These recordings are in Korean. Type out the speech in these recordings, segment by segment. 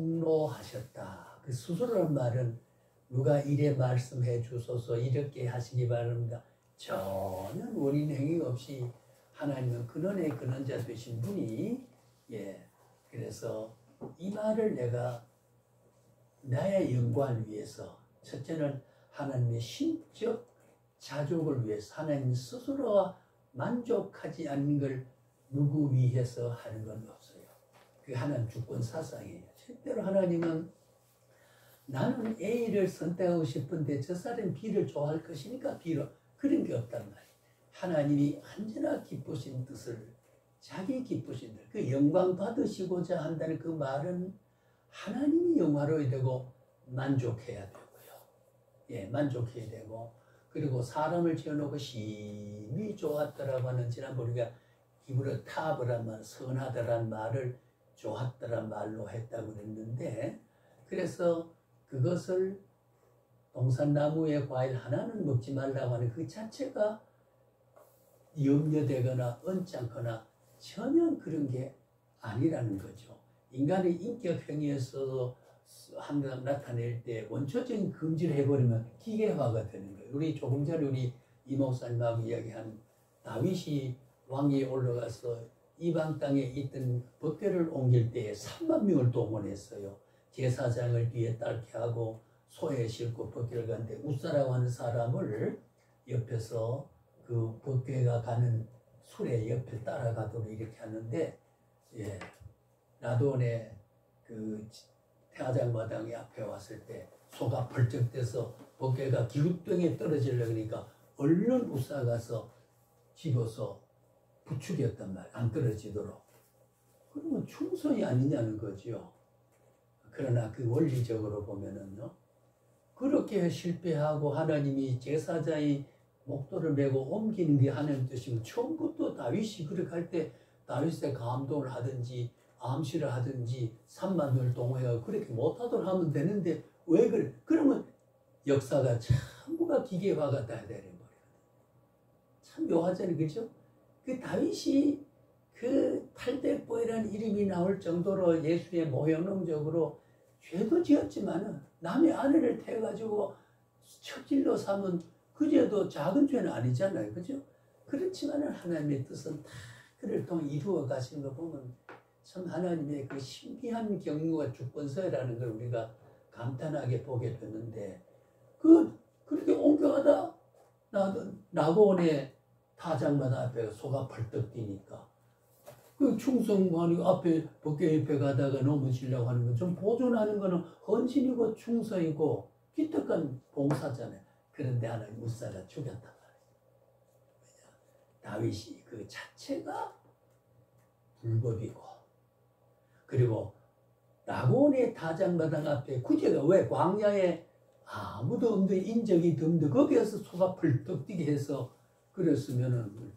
공로하셨다. 그 스스로란 말은 누가 이래 말씀해 주소서 이렇게 하시기 바랍니다. 전혀 원인 행위 없이 하나님은 근원의 근원자 되신 분이 그래서 이 말을 내가 나의 영광을 위해서 첫째는 하나님의 신적 자족을 위해서 하나님 스스로가 만족하지 않는 걸 누구 위해서 하는 건 없어요. 그게 하나님 주권 사상이에요. 실제로 하나님은 나는 A를 선택하고 싶은데 저 사람은 B를 좋아할 것이니까 B로 그런 게 없단 말이에요. 하나님이 언제나 기쁘신 뜻을 자기 기쁘신 뜻, 그 영광 받으시고자 한다는 그 말은 하나님이 영화로워야 되고 만족해야 되고요. 만족해야 되고 그리고 사람을 지어놓고 심히 좋았더라고 하는 지난번 우리가 히브리 타브란 말, 선하더란 말을 좋았더란 말로 했다고 그랬는데 그래서 그것을 동산나무의 과일 하나는 먹지 말라고 하는 그 자체가 염려되거나 언짢거나 전혀 그런 게 아니라는 거죠. 인간의 인격 행위에서 항상 나타낼 때 원초적인 금지를 해버리면 기계화가 되는 거예요. 우리 조금 전에 우리 이 목사님하고 이야기한 다윗이 왕위에 올라가서 이방 땅에 있던 법궤를 옮길 때에 3만 명을 동원했어요. 제사장을 뒤에 따르게 하고 소에 싣고 법궤를 가는데 우사라고 하는 사람을 옆에서 그 법궤가 가는 수레 옆에 따라가도록 이렇게 하는데 라돈의 그 태화장마당에 앞에 왔을 때 소가 벌쩍 떼서 법궤가 기웃등에 떨어지려고 하니까 얼른 우사 가서 집어서 부축이었단 말이에요. 안 떨어지도록. 그러면 충성이 아니냐는 거죠. 그러나 그 원리적으로 보면은요. 그렇게 실패하고 하나님이 제사장이 목도를 메고 옮기는 게 하나님 뜻이면 처음부터 다윗이 그렇게 할 때 다윗의 감동을 하든지 암시를 하든지 3만 명을 동원해서 그렇게 못하도록 하면 되는데 왜 그래? 그러면 역사가 전부가 기계화가 돼야 되는 거예요. 참 묘하잖아요. 그렇죠? 그 다윗이 그 탈대보이라는 이름이 나올 정도로 예수의 모형론적으로 죄도 지었지만은 남의 아내를 태워가지고 첩질로 삼은 그죄도 작은 죄는 아니잖아요. 그죠? 그렇지만은 하나님의 뜻은 다 그를 통해 이루어 가시는 거 보면 참 하나님의 그 신비한 경륜과 주권서라는 걸 우리가 감탄하게 보게 되는데 그렇게 옮겨가다 나고온의 타작마다 앞에 소가 벌떡 뛰니까 그 충성하니 앞에 법궤 옆에 가다가 넘어지려고 하는 건 좀 보존하는 거는 헌신이고 충성이고 기특한 봉사잖아요. 그런데 하나님 우사가 죽였단 말이에요. 다윗이 그 자체가 불법이고 그리고 라곤의 타작마당 앞에 구제가 왜 광야에 아무도 없는데 인적이 드문데 거기에서 소가 벌떡 뛰게 해서 그랬으면은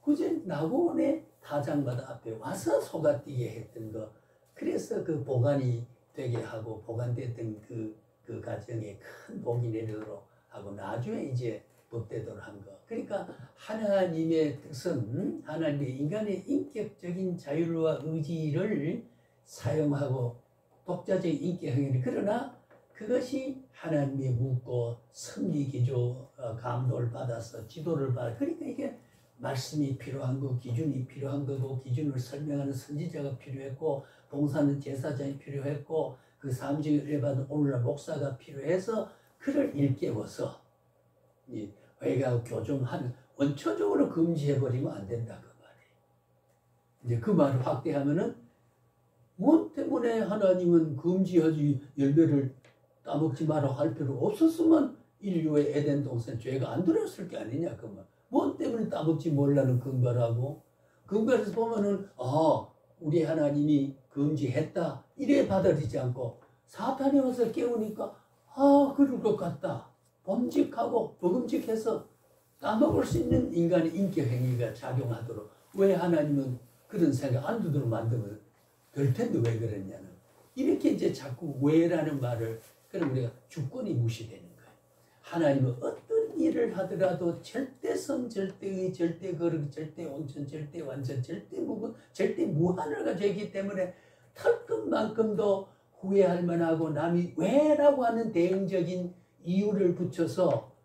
굳이 나고온의 타작마당 앞에 와서 소가 뛰게 했던 거 그래서 그 보관이 되게 하고 보관됐던 그 가정에 큰 복이 내리도록 하고 나중에 이제 법대도를 한 거. 그러니까 하나님의 뜻은 하나님의 인간의 인격적인 자율과 의지를 사용하고 독자적인 인격 행위를 그러나 그것이 하나님의 묻고 섭리기조 감독을 받아서 지도를 받아 그러니까 이게 말씀이 필요한 거 기준이 필요한 거고 기준을 설명하는 선지자가 필요했고 봉사는 제사장이 필요했고 그 사무직을 일받은 오늘날 목사가 필요해서 그를 일깨워서 회개하고 교정하는 원초적으로 금지해버리면 안 된다 그 말이에요. 이제 그 말을 확대하면은 뭐 때문에 하나님은 금지하지 열매를 따먹지 마라 할 필요 없었으면 인류의 에덴 동산 죄가 안 들었을 게 아니냐 그 말. 뭐 때문에 따먹지 말라는 근거라고 근거에서 보면은 우리 하나님이 금지했다 이래 받아들이지 않고 사탄이 와서 깨우니까 그럴 것 같다 범직하고 버금직해서 따먹을 수 있는 인간의 인격 행위가 작용하도록 왜 하나님은 그런 생각 안 두도록 만들면 될 텐데 왜 그랬냐는 이렇게 이제 자꾸 왜라는 말을 그럼 우리가 주권이 무시되는 거예요. 하나님은 어떤 일을 하더라도 절대성, 절대의, 절대거룩, 절대온천, 절대완전, 절대무분, 절대무한을 가지고 있기 때문에 털끝만큼도 후회할 만하고 남이 왜라고 하는 대응적인 이유를 붙여서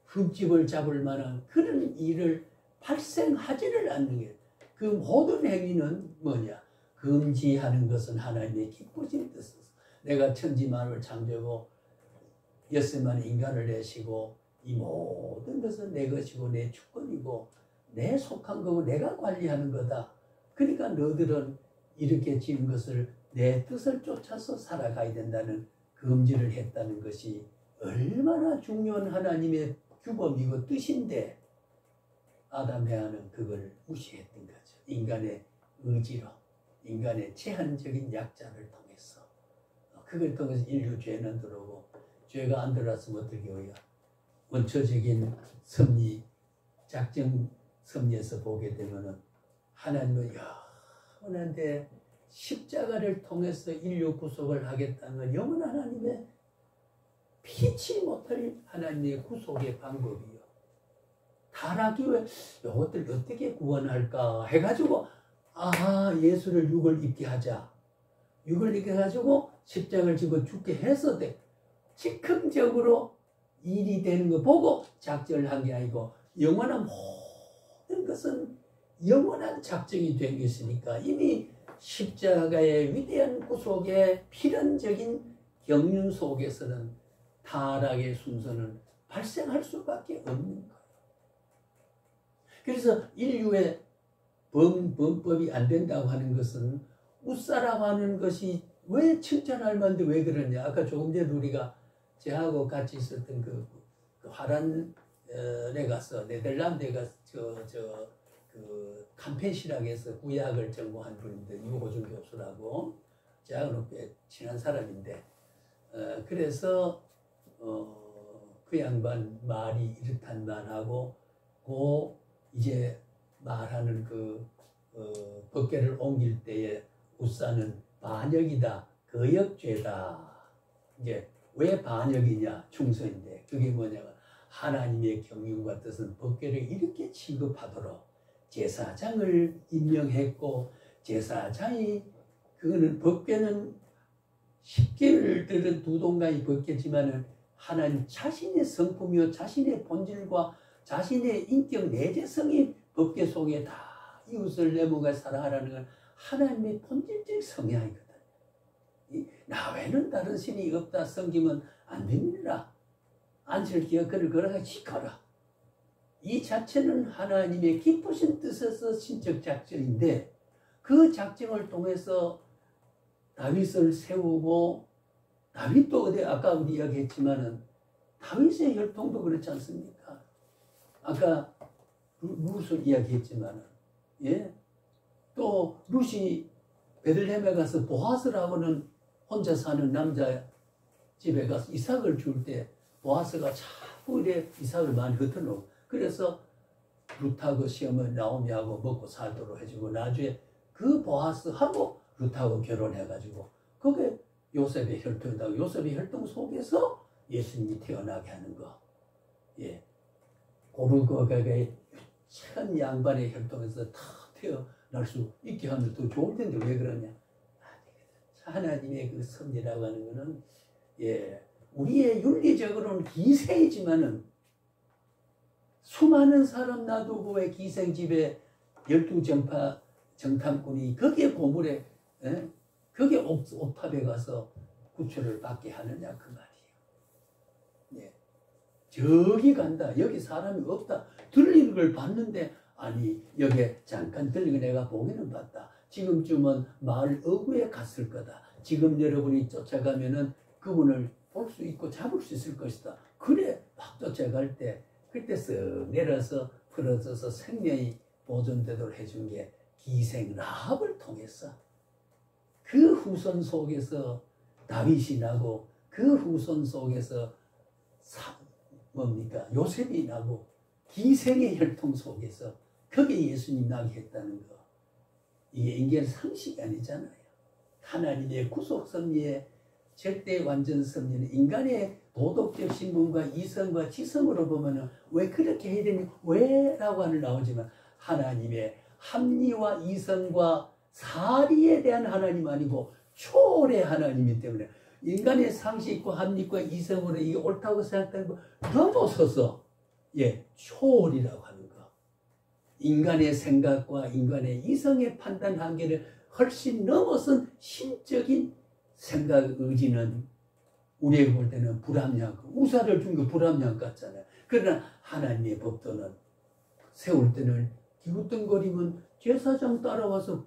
흠집을 잡을 만한 그런 일을 발생하지를 않는 게, 그 모든 행위는 뭐냐? 금지하는 것은 하나님의 기쁘신 뜻이서 내가 천지만을 창조하고 엿새만의 인간을 내시고 이 모든 것은 내 것이고 내 주권이고 내 속한 거고 내가 관리하는 거다. 그러니까 너들은 이렇게 지은 것을 내 뜻을 쫓아서 살아가야 된다는 금지를 했다는 것이 얼마나 중요한 하나님의 규범이고 뜻인데 아담 해와는 그걸 무시했던 거죠. 인간의 의지로, 인간의 제한적인 약자를 통해서, 그걸 통해서 인류 죄는 들어오고, 죄가 안 들어왔으면 어떻게 해요? 원초적인 섭리, 작정 섭리에서 보게 되면은 하나님은 영원한데 십자가를 통해서 인류 구속을 하겠다는 영원한 하나님의 피치 못할 하나님의 구속의 방법이요. 타락이 왜 이것들 어떻게 구원할까 해가지고 예수를 육을 입게 하자. 육을 입게 해가지고 십자가를 지고 죽게 해서 돼. 즉흥적으로 일이 되는 거 보고 작정을 한 게 아니고 영원한 모든 것은 영원한 작정이 된 것이니까 이미 십자가의 위대한 구속의 필연적인 경륜 속에서는 타락의 순서는 발생할 수밖에 없는 거예요. 그래서 인류의 범법이 안 된다고 하는 것은 웃사람 하는 것이 왜 칭찬할 만한데 왜 그러냐. 아까 조금 전에 우리가 저하고 같이 있었던 그 화란에 가서 네덜란드에 가서 그 캄펜시락에서 구약을 전공한 분인데 유호준 교수라고 저하고는 꽤 친한 사람인데 그래서 그 양반 말이 이렇단 말하고 이제 말하는 법궤를 옮길 때에 웃사는 반역이다, 거역죄다. 이제 왜 반역이냐? 충서인데 그게 뭐냐면 하나님의 경륜과 뜻은 법궤를 이렇게 취급하도록 제사장을 임명했고 제사장이 그거는 법궤는 10개를 들은 두 동강이 법궤지만은 하나님 자신의 성품이요 자신의 본질과 자신의 인격 내재성이 법궤 속에 다 이웃을 내모가 사랑하라는 건 하나님의 본질적 성향이거든. 나 외에는 다른 신이 없다 섬기면 안 됩니다. 안철기가 그를 걸어가 지켜라. 이 자체는 하나님의 기쁘신 뜻에서 신적 작정인데 그 작정을 통해서 다윗을 세우고 다윗도 어디 아까 우리 이야기했지만은 다윗의 혈통도 그렇지 않습니까? 아까 룻을 이야기했지만은 또 룻이 베들레헴에 가서 보아스라고는 혼자 사는 남자 집에 가서 이삭을 줄 때 보아스가 자꾸 이래 이삭을 많이 흩어놓고 그래서 룻하고 시험을 나오미하고 먹고 살도록 해주고 나중에 그 보아스하고 룻하고 결혼해가지고 그게 요셉의 혈통이다. 요셉의 혈통 속에서 예수님이 태어나게 하는 거. 고르고가의 유치한 양반의 혈통에서 다 태어날 수 있게 하면 더 좋을 텐데 왜 그러냐? 하나님의 그 섭리라고 하는 거는 우리의 윤리적으로는 기생이지만은 수많은 사람 놔두고 왜 기생집에 12정파 정탐꾼이 거기에 고물에 거기에 옥탑에 가서 구출을 받게 하느냐 그 말이에요. 저기 간다. 여기 사람이 없다. 들리는 걸 봤는데 아니 여기 잠깐 들리고 내가 보기는 봤다. 지금쯤은 마을 어구에 갔을 거다. 지금 여러분이 쫓아가면은 그분을 볼 수 있고 잡을 수 있을 것이다. 그래 막 쫓아갈 때 그때 쓱 내려서 풀어져서 생명이 보존되도록 해준 게 기생 라합을 통해서 그 후손 속에서 다윗이 나고 그 후손 속에서 요셉이 나고 기생의 혈통 속에서 거기에 예수님 나게 했다는 거. 이게 인간 상식이 아니잖아요. 하나님의 구속 섭리의 절대 완전 섭리는 인간의 도덕적 신분과 이성과 지성으로 보면은 왜 그렇게 해야 되니? 왜? 라고 하는 나오지만 하나님의 합리와 이성과 사리에 대한 하나님 아니고 초월의 하나님이기 때문에 인간의 상식과 합리과 이성으로 이게 옳다고 생각하는 거 넘어서서 초월이라고 하는 거. 인간의 생각과 인간의 이성의 판단 한계를 훨씬 넘어선 신적인 생각 의지는 우리에게 볼 때는 불합리한 거. 우사를 준 거 불합리한 것 같잖아요. 그러나 하나님의 법도는 세울 때는 기웃덩거리면 제사장 따라와서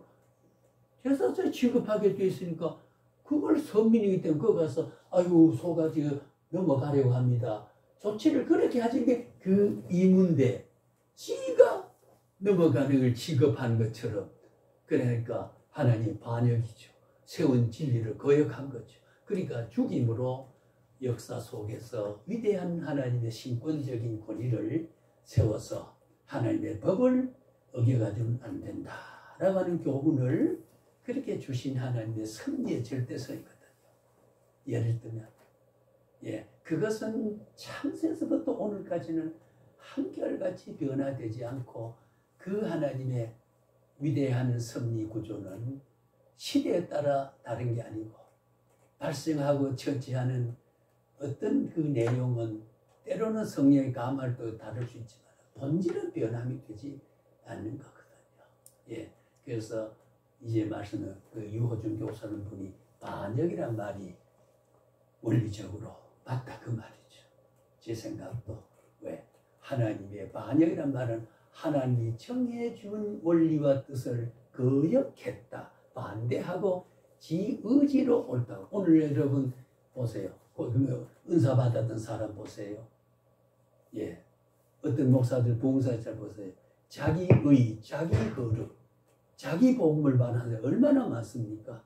제사장 취급하게 돼 있으니까 그걸 선민이기 때문에 거기 가서 아유 소가 지금 넘어가려고 합니다. 조치를 그렇게 하신 게 그 이문대 지가 넘어가는 걸 취급한 것처럼 그러니까 하나님 반역이죠. 세운 진리를 거역한 거죠. 그러니까 죽임으로 역사 속에서 위대한 하나님의 신권적인 권위를 세워서 하나님의 법을 어겨가지고는 안 된다라고 하는 교훈을 그렇게 주신 하나님의 섭리의 절대성이거든요. 예를 들면 그것은 창세에서부터 오늘까지는 한결같이 변화되지 않고 그 하나님의 위대한 섭리 구조는 시대에 따라 다른 게 아니고 발생하고 처치하는 어떤 그 내용은 때로는 성령의 감화를 또 다를 수 있지만 본질은 변함이 되지 않는 거거든요. 그래서 이제 말씀은 그 유호준 교사는 분이 반역이란 말이 원리적으로 맞다 그 말이죠. 제 생각도 왜 하나님의 반역이란 말은 하나님이 정해준 원리와 뜻을 거역했다. 반대하고 지 의지로 옳다. 오늘 여러분 보세요. 은사 받았던 사람 보세요. 어떤 목사들 부흥사절 보세요. 자기 의, 자기 거룩, 자기 복음을 말하는 얼마나 많습니까?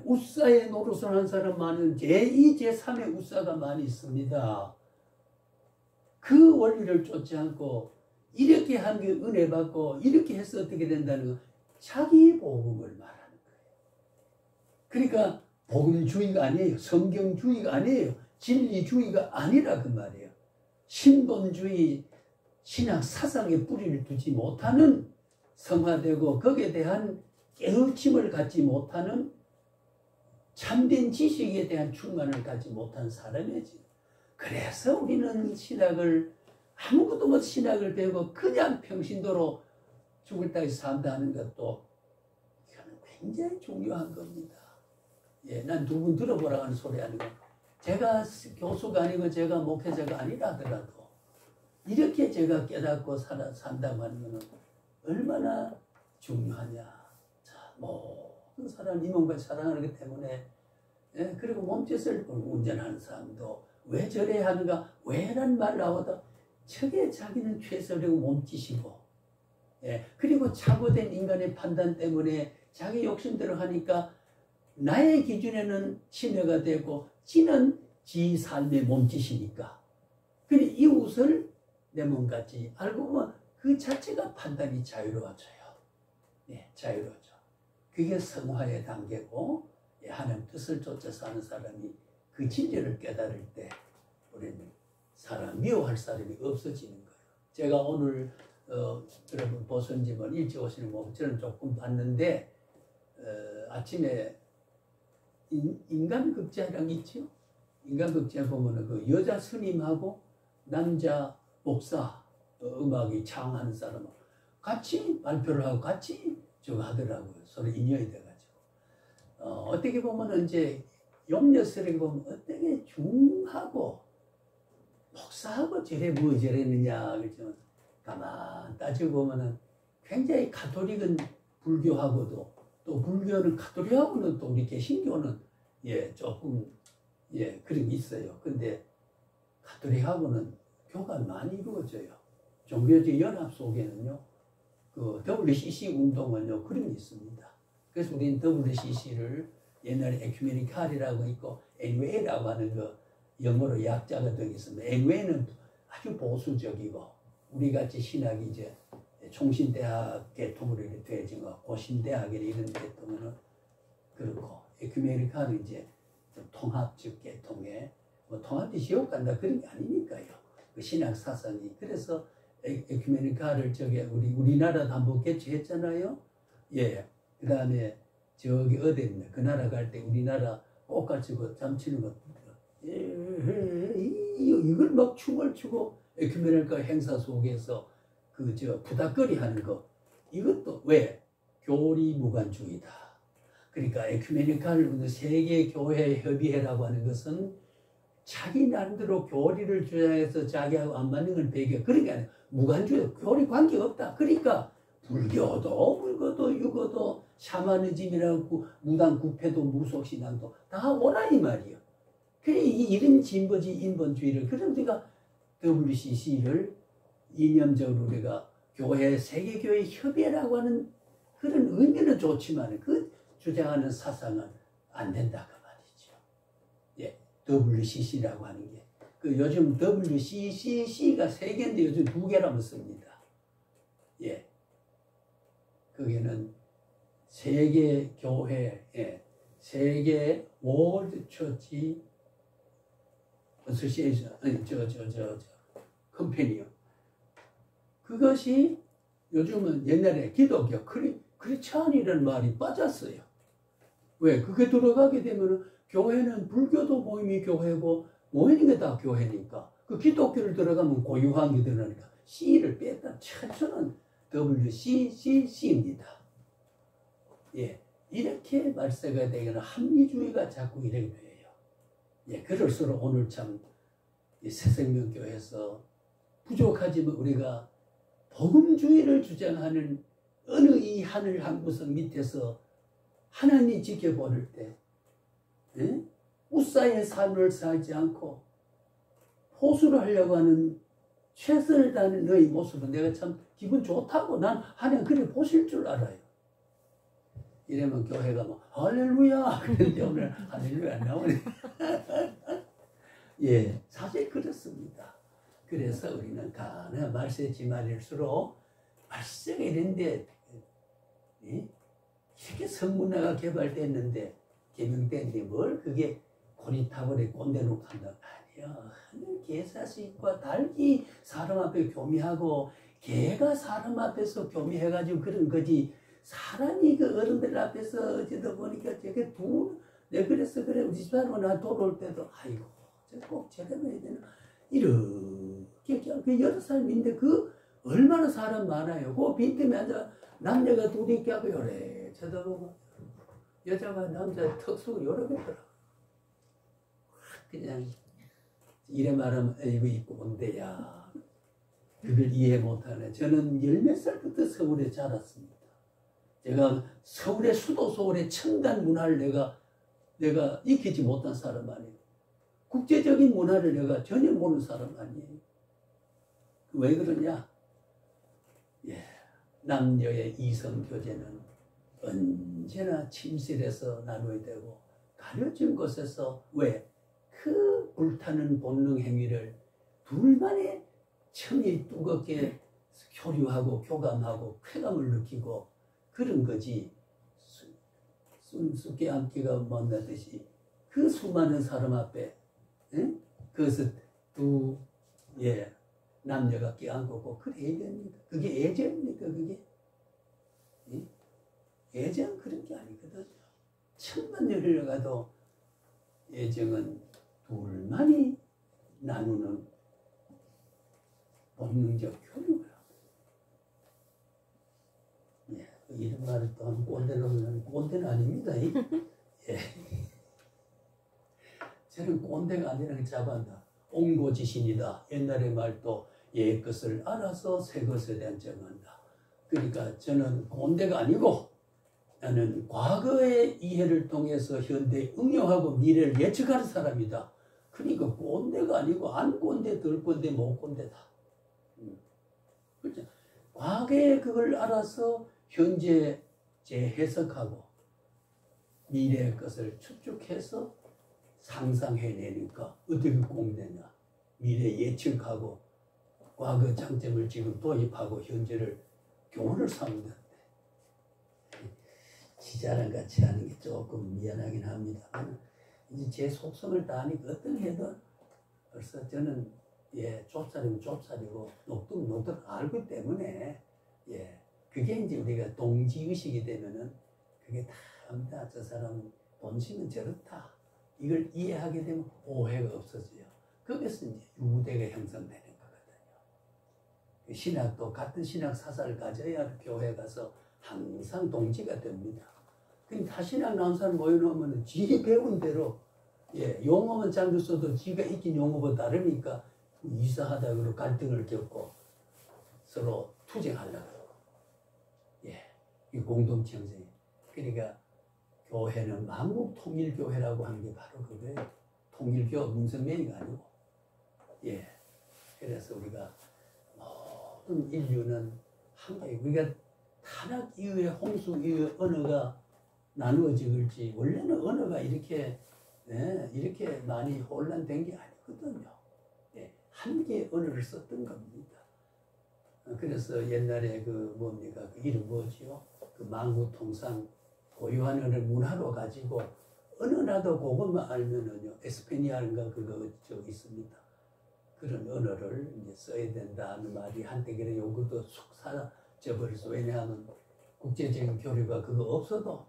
우사의 노릇을 한 사람 많은 제2, 제3의 우사가 많이 있습니다. 그 원리를 쫓지 않고 이렇게 한 게 은혜 받고 이렇게 해서 어떻게 된다는 거 자기 복음을 말하는 거예요. 그러니까 복음주의가 아니에요. 성경주의가 아니에요. 진리주의가 아니라 그 말이에요. 신본주의 신학 사상에 뿌리를 두지 못하는 성화되고 거기에 대한 깨우침을 갖지 못하는 참된 지식에 대한 충만을 갖지 못한 사람이지. 그래서 우리는 신학을 아무것도 못 신학을 배우고 그냥 평신도로 죽을 때까지 산다 하는 것도 이거는 굉장히 중요한 겁니다. 난 두 분 들어보라고 하는 소리 아니고 제가 교수가 아니고 제가 목회자가 아니라 하더라도 이렇게 제가 깨닫고 산다고 하는 것은 얼마나 중요하냐. 자, 모든 사람 이몸과 사랑하기 때문에 그리고 몸짓을 운전하는 사람도 왜 저래 하는가 왜란 말 나오다 저게 자기는 최선이고 몸짓이고 그리고 착오된 인간의 판단 때문에 자기 욕심대로 하니까 나의 기준에는 침해가 되고 지는 지 삶의 몸짓이니까 그래 이웃을 내 몸같이 알고 보면 그 자체가 판단이 자유로워져요. 자유로워져. 그게 성화의 단계고 하나님 뜻을 쫓아서 하는 사람이 그 진리를 깨달을 때 우리는 사람 미워할 사람이 없어지는 거예요. 제가 오늘 여러분 보선집은 일찍 오시는 목적은 조금 봤는데 아침에 인간극장이랑 있죠. 인간극장 보면은 그 여자 스님하고 남자 목사 음악이 창하는 사람하고 같이 발표를 하고 같이 저거 하더라고요. 서로 인연이 돼가지고 어떻게 보면은 이제 용녀스럽게 보면 어떻게 중하고 목사하고 저래 뭐 저랬느냐 그렇지만 가만 따지고 보면은 굉장히 가톨릭은 불교하고도 또 불교는 가톨릭하고는 또 우리 개신교는 조금 그런 게 있어요. 근데 가톨릭하고는 교가 많이 이루어져요. 종교적 연합 속에는요. 그 WCC 운동은요 그런 게 있습니다. 그래서 우리는 WCC를 옛날에 에큐메니칼이라고 있고 NWA라고 하는 거 영어로 약자가 되어 있습니다. NWA는 아주 보수적이고 우리같이 신학이 이제 총신대학 계통으로 이렇게 되어지고 고신대학이나 이런 계통은 그렇고 에큐메니칼은 이제 좀 통합적 계통에 뭐 통합이 지옥 간다 그런 게 아니니까요. 그 신학 사상이 그래서 에큐메니칼을 저게 우리나라도 한번 개최했잖아요. 그 다음에 저기 어디입니까? 그 나라 갈 때 우리나라 꽃가지고 잠치는 것 이걸 막 춤을 추고 에큐메니컬 행사 속에서 그 저 부닥거리 하는 거 이것도 왜 교리 무관주의다. 그러니까 에큐메니컬 세계 교회 협의회라고 하는 것은 자기 나름대로 교리를 주장해서 자기하고 안 맞는 걸 배겨 그런 게 아니라 무관주의 교리 관계 없다. 그러니까 불교도 불교도 유교도 샤머니즘이라고 무당 구패도 무속신앙도 다 오라 이 말이야. 그래 이런 진보지 인본주의를 그럼 우리가 WCC를 이념적으로 우리가 교회 세계교회 협의회라고 하는 그런 의미는 좋지만 그 주장하는 사상은 안 된다 그 말이죠. 예, WCC라고 하는 게 그 요즘 WCC가 세 개인데 요즘 두 개라고 씁니다. 예, 거기는 세계 교회, 예, 세계 월드 처치 어소시에이션 아니 컴퍼니요. 그것이 요즘은 옛날에 기독교 크리스찬이라는 말이 빠졌어요. 왜? 그게 들어가게 되면 교회는 불교도 모임이 교회고 모이는 게 다 교회니까 그 기독교를 들어가면 고유한 게 들어가니까 C를 뺐다. 최초는 WCCC입니다. 예, 이렇게 말세가 되거나 합리주의가 자꾸 이렇게 돼요. 예, 그럴수록 오늘 참 새생명교회에서 부족하지만 우리가 복음주의를 주장하는 어느 이 하늘 한 구석 밑에서 하나님 지켜보는 때 예? 우사의 삶을 살지 않고 호수를 하려고 하는 최선을 다하는 너의 모습은 내가 참 기분 좋다고 난 하나님 그래 보실 줄 알아요. 이러면 교회가 뭐 할렐루야 그런데 오늘 할렐루야 안 나오네. 예, 사실 그렇습니다. 그래서 우리는 가나 말세지 말일수록 말세가 이런데 예? 이렇게 성문화가 개발됐는데 개명됐는데 뭘 그게 고리타불에 꼰대놓고 한다. 아니요. 하늘 개사식과 달기 사람 앞에 교미하고 개가 사람 앞에서 교미해가지고 그런 거지. 사람이 그 어른들 앞에서 어쩌다 보니까 저게 내가 그래서 그래 우리 집안으로 나 돌아올 때도 아이고 꼭 저래야 되나 이렇게 그 6살인데 그 얼마나 사람 많아요. 그 빈틈에 앉아 남녀가 둘이 껴고 요래 쳐다보고 여자가 남자 턱수가 여러 개더라. 그냥 이래 말하면 에이구 이 꼰대야. 그걸 이해 못하네. 저는 10몇 살부터 서울에 자랐습니다. 제가 서울의 수도 서울의 첨단 문화를 내가 익히지 못한 사람 아니에요. 국제적인 문화를 내가 전혀 모르는 사람 아니에요. 왜 그러냐? 예, 남녀의 이성 교제는 언제나 침실에서 나눠야 되고 가려진 곳에서 왜? 그 불타는 본능 행위를 둘만의 청이 뜨겁게 교류하고 교감하고 쾌감을 느끼고 그런 거지. 순수께 앉기가 먼다듯이 그 수많은 사람 앞에 응? 그것을 예, 남녀가 껴안고 그래야 됩니까? 그게 애정입니까? 그게? 응? 애정 그런 게 아니거든요. 천만 년 흘러가도 애정은 둘만이 나누는 본능적 교류가. 예, 이런 말을 또 하면 꼰대는 꼰대는 아닙니다. 예. 저는 꼰대가 아니라 잡아한다. 옹고지신이다. 옛날의 말도 옛 것을 알아서 새 것에 대한 정한다. 그러니까 저는 꼰대가 아니고 나는 과거의 이해를 통해서 현대에 응용하고 미래를 예측하는 사람이다. 그러니까 꼰대가 아니고 안 꼰대, 덜 꼰대, 못 꼰대다. 그렇죠? 과거에 그걸 알아서 현재 재해석하고 미래의 것을 추측해서 상상해내니까 어떻게 꼰대냐. 미래 예측하고 과거 장점을 지금 도입하고 현재를 교훈을 삼는다. 지자랑 같이 하는 게 조금 미안하긴 합니다만 이제 제 속성을 다 아니까 어떤 해도 벌써 저는 예 좁쌀이면 좁쌀이고 녹두면 녹두를 알기 때문에 예 그게 이제 우리가 동지의식이 되면은 그게 다 합니다. 저 사람은 본심은 저렇다. 이걸 이해하게 되면 오해가 없어져요. 거기서 이제 유대가 형성되는 거거든요. 신학도 같은 신학 사상을 가져야 교회 가서 항상 동지가 됩니다. 근데 다신학 나온 사람 모여놓으면 지 배운 대로 용어만 잘못 써도 지가 익힌 용어보다 다르니까 이상하다 그러고 갈등을 겪고 서로 투쟁하려고 이 공동체 형성이. 그러니까 교회는 만국통일교회라고 하는 게 바로 그거예요. 통일교 문선명이가 아니고. 그래서 우리가 모든 인류는 한가위. 우리가 타락 이후에 홍수 이후에 언어가 나누어질지 원래는 언어가 이렇게 많이 혼란된 게 아니거든요. 한 개의 언어를 썼던 겁니다. 그래서 옛날에 그 이름 뭐지요? 그 만국통상 고유한 언어 문화로 가지고 어느 나라도 그것만 알면은요 에스페니아인가 그거 있습니다. 그런 언어를 이제 써야 된다는 말이 한때 그래 요것도 쑥 사라져 버려서 왜냐하면 국제적인 교류가 그거 없어도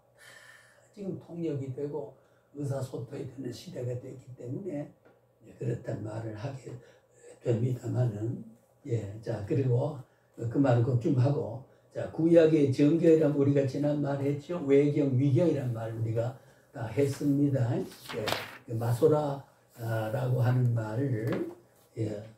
지금 통역이 되고 의사소통이 되는 시대가 됐기 때문에 그렇단 말을 하게 됩니다만은 자 그리고 그 말은 좀 하고 자 구약의 정교이란 우리가 지난 말 했죠. 외경 위경이란 말 우리가 다 했습니다. 마소라라고 하는 말을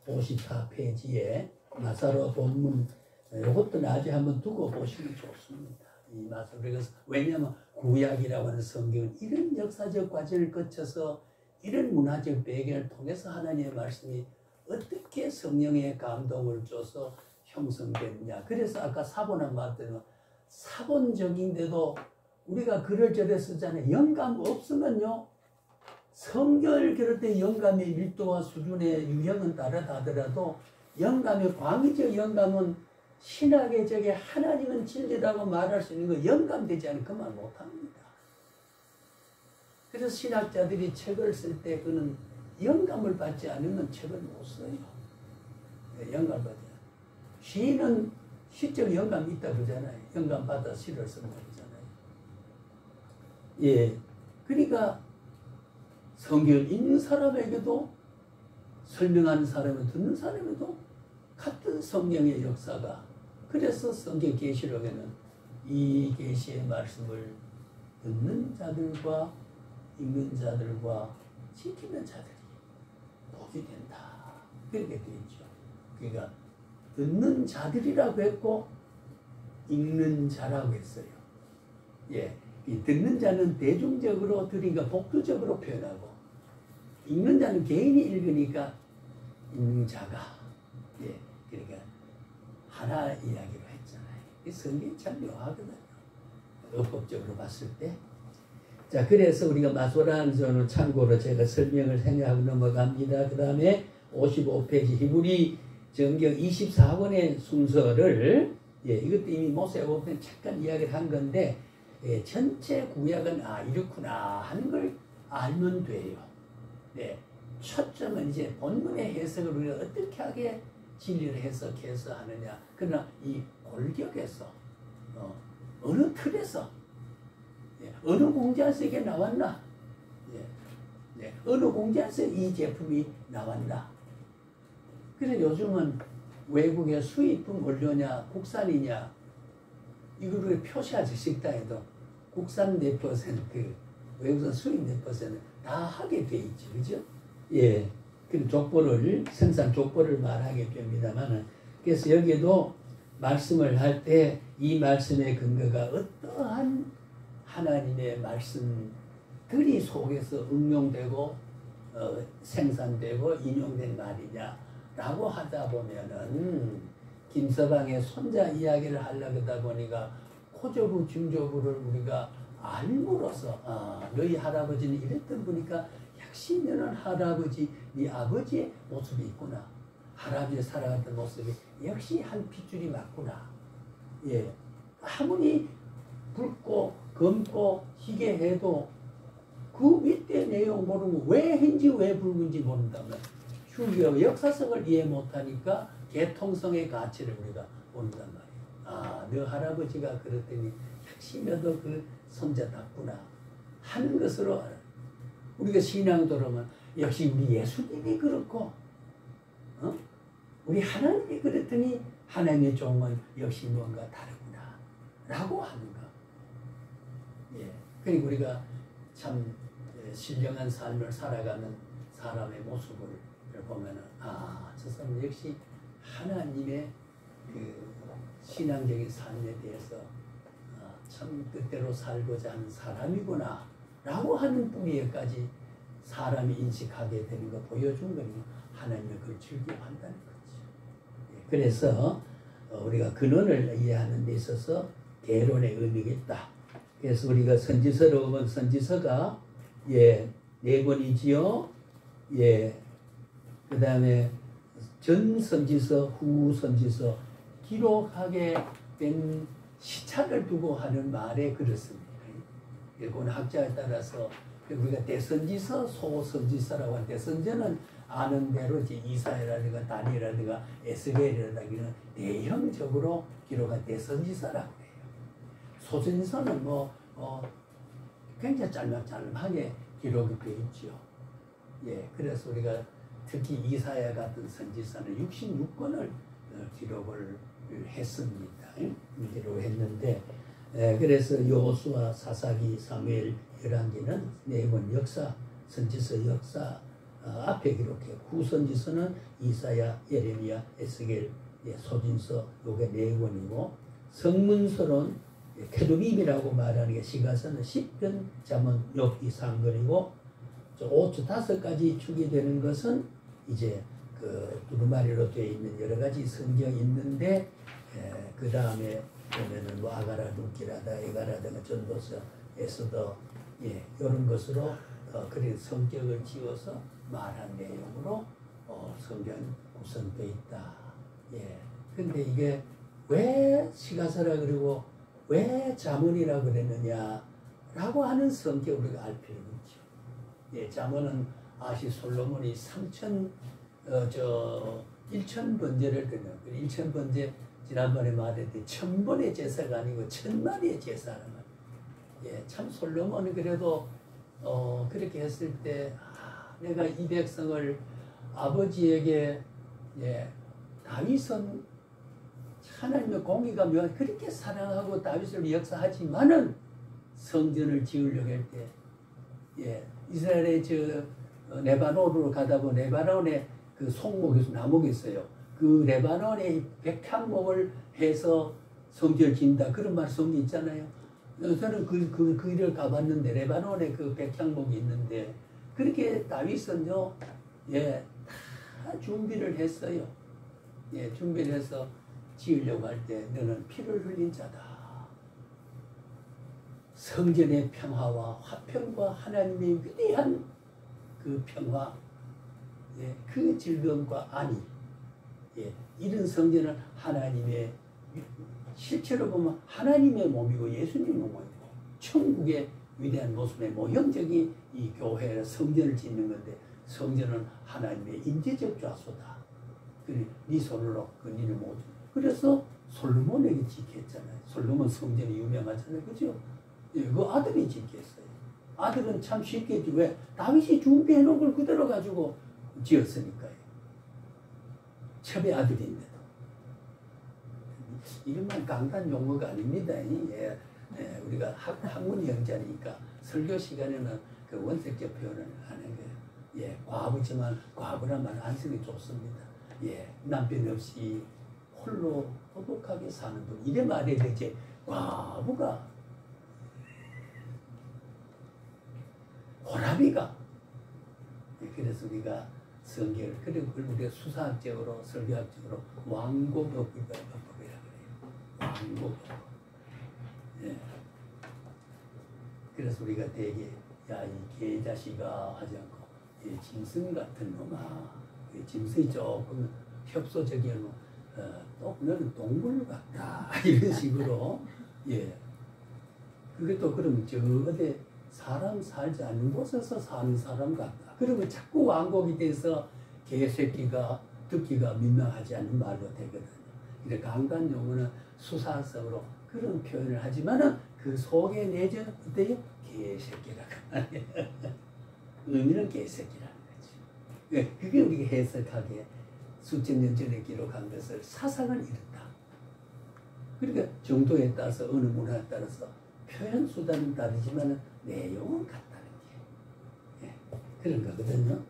54페이지에 마소라 본문 이것도 나중에 한번 두고 보시면 좋습니다. 이 마소라 그래서 왜냐하면 구약이라고 하는 성경은 이런 역사적 과정을 거쳐서 이런 문화적 배경을 통해서 하나님의 말씀이 어떻게 성령의 감동을 줘서 형성됐냐. 그래서 아까 사본한 말대로 사본적인데도 우리가 글을 저래 쓰잖아요. 영감 없으면요. 성경을 그럴 때 영감의 밀도와 수준의 유형은 다르다 하더라도 영감의 광의적 영감은 신학의 적에 하나님은 진리라고 말할 수 있는 거 영감되지 않으면 그 말 못합니다. 그래서 신학자들이 책을 쓸 때 그는 영감을 받지 않으면 책을 못 써요. 영감을 받지 않아요. 시인은 시적 영감이 있다 그러잖아요. 영감 받아 시를 쓴다 그러잖아요. 그러니까 성경을 읽는 사람에게도 설명하는 사람을 듣는 사람에도 같은 성령의 역사가 그래서 성경 계시록에는 이 계시의 말씀을 듣는 자들과 읽는 자들과 지키는 자들이 복이 된다. 그렇게 되어 있죠. 그러니까 듣는 자들이라고 했고 읽는 자라고 했어요. 이 듣는 자는 대중적으로 들으니까 복두적으로 표현하고 읽는 자는 개인이 읽으니까 읽는 자가 그러니까 하나 이야기로 했잖아요. 이 성경이 참 묘하거든요. 어법적으로 봤을 때. 자, 그래서 우리가 마소라는 저는 참고로 제가 설명을 생각하고 넘어갑니다. 그 다음에 55페이지 히브리 정경 24권의 순서를 이것도 이미 모세오pen 잠깐 이야기를 한 건데 전체 구약은 이렇구나 하는 걸 알면 돼요. 초점은 이제 본문의 해석을 우리가 어떻게 하게 진리를 해석해서 하느냐. 그러나 이 골격에서 어느 틀에서 어느 공자에서 이게 나왔나? 어느 공자에서 이 제품이 나왔나? 그래서 요즘은 외국의 수입품 원료냐 국산이냐 이거를 표시하지. 식당에도 국산 몇 퍼센트 외국산 수입 몇 퍼센트 다 하게 돼 있죠. 그죠? 그 족보를 생산 족보를 말하게 됩니다만은 그래서 여기도 말씀을 할 때 이 말씀의 근거가 어떠한 하나님의 말씀들이 속에서 응용되고 생산되고 인용된 말이냐라고 하다 보면은 김서방의 손자 이야기를 하려고 하다 보니까 코조부 중조부를 우리가 알므로써 너희 할아버지는 이랬던 보니까 역시 너는 할아버지 네 아버지의 모습이 있구나. 할아버지 살아갔던 모습이 역시 한 핏줄이 맞구나. 아무리 붉고 검고 희게 해도 그 밑에 내용 모르고 왜 했는지 왜 붉은지 모른다면 휴교 역사성을 이해 못하니까 개통성의 가치를 우리가 모른단 말이에요. 너 할아버지가 그랬더니 심어도 그 손자답구나 하는 것으로 알아. 우리가 신앙도로면 역시 우리 예수님이 그렇고 우리 하나님이 그랬더니 하나님의 종은 역시 뭔가 다르구나 라고 하는가. 예. 그리고 우리가 참 신령한 삶을 살아가는 사람의 모습을 보면은 저 사람 역시 하나님의 그 신앙적인 삶에 대해서 참 뜻대로 살고자 하는 사람이구나 라고 하는 뿌리에까지 사람이 인식하게 되는 거 보여준 거니 하나님의 그걸 즐겨한다는 거죠. 예, 그래서 우리가 근원을 이해하는 데 있어서 개론의 의미가 있다. 그래서 우리가 선지서로 보면 선지서가 네 권이지요. 그 다음에 전 선지서, 후 선지서 기록하게 된 시차를 두고 하는 말에 그렇습니다. 일본 학자에 따라서 우리가 대선지서, 소선지서라고 하는데 대선지는 아는 대로 이제 이사야라든가 다니엘이라든가 에스겔이라든가 대형적으로 기록한 대선지서라고 해요. 소선지서는 굉장히 짤막짤막하게 기록이 되어 있죠. 그래서 우리가 특히 이사야 같은 선지서는 66권을 기록을 했습니다. 기록을 했는데 그래서 여호수아, 사사기, 사무엘, 열왕기는 네 권 역사, 선지서 역사 앞에 기록해요. 후선지서는 이사야, 예레미야, 에스겔, 소진서 요게 네 권이고 성문서론 케루빔이라고 말하는 게 시가서는 시편, 잠언, 욥기 3권이고 5주 5가지 축이 되는 것은 이제 그 두루마리로 되어 있는 여러 가지 성경이 있는데 그 다음에 보면은 아가라, 룻기라다, 에가라든가 전도서, 에스더 이런 것으로 그런 성격을 지어서 말한 내용으로 성경이 구성되어 있다. 근데 이게 왜 시가서라 그러고 왜 잠언이라 그랬느냐라고 하는 성격 우리가 알 필요가 있죠. 잠언은 솔로몬이 1000번제를 드려. 1000번제 지난번에 말했듯이 1000번의 제사가 아니고 1000마리의 제사라는 거예요. 참 솔로몬이 그래도 그렇게 했을 때 내가 이 백성을 아버지에게 다윗은 하나님의 공의가 묘한 그렇게 사랑하고 다윗을 역사하지만은 성전을 지으려고 할 때 이스라엘의 레바논으로 가다 보면 레바논에 그 송목이 나무가 있어요. 그 레바논의 백향목을 해서 성전을 짓는다 그런 말 성경 있잖아요. 저는 그 일을 가봤는데 레바논에 그 백향목이 있는데 그렇게 다윗은요 다 준비를 했어요. 준비를 해서 지으려고 할 때 너는 피를 흘린 자다. 성전의 평화와 화평과 하나님의 위대한 그 평화, 그 즐거움과 안위, 이런 성전은 하나님의 실제로 보면 하나님의 몸이고 예수님의 몸이고 천국의 위대한 모습의 모형적인 이 교회 성전을 짓는 건데 성전은 하나님의 임재적 좌소다. 네 손으로 그 일을 못. 그래서 솔로몬에게 짓겠잖아요. 솔로몬 성전이 유명하잖아요, 그죠? 그 아들이 짓겠어요. 아들은 참 쉽게 했지. 왜? 다윗이 준비해 놓은 걸 그대로 가지고 지었으니까요. 첩의 아들인데도. 이름만 강단 용어가 아닙니다. 우리가 학문 영자니까 설교 시간에는 그 원색적 표현을 하는 거예요. 과부지만 과부란 말 안 쓰기 좋습니다. 남편 없이 홀로 고독하게 사는 분. 이래 말해야 되지. 과부가 호라비가 그래서 우리가 성경을 그리고 우리가 수사학적으로 설교학적으로 왕고법이라고 그래요. 왕고법. 그래서 우리가 되게 이 개자식아 하지 않고 짐승 같은 놈아 짐승이 조금 협소적인 또 너는 동물 같다 이런 식으로 그게 또 그러면 어디 사람 살지 않는 곳에서 사는 사람 같다. 그러면 자꾸 왕곡이 돼서 개새끼가 듣기가 민망하지 않는 말로 되거든요. 강단 용어는 수사성으로 그런 표현을 하지만은 그 속에 내져 어때요? 개새끼라고 말이에요. 의미는 개새끼라는 거지. 그게 우리가 해석하기에 수천 년 전에 기록한 것을 사상은 이렇다. 그러니까 정도에 따라서 어느 문화에 따라서 표현 수단은 다르지만 내용은 같다는 게 그런 거거든요.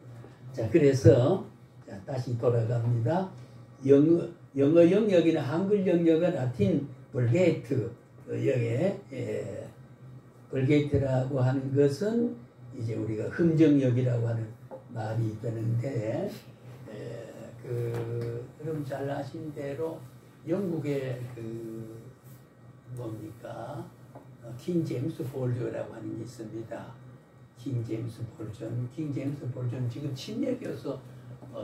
자, 그래서 자, 다시 돌아갑니다. 영어 영역이나 한글 영역은 라틴 벌게이트 영에 벌게이트라고 하는 것은 이제 우리가 흥정역이라고 하는 말이 되는데 그럼 잘 아신 대로 영국의 그 뭡니까 킹 제임스 볼저라고 하는 게 있습니다. 킹 제임스 볼전 지금 침례교에서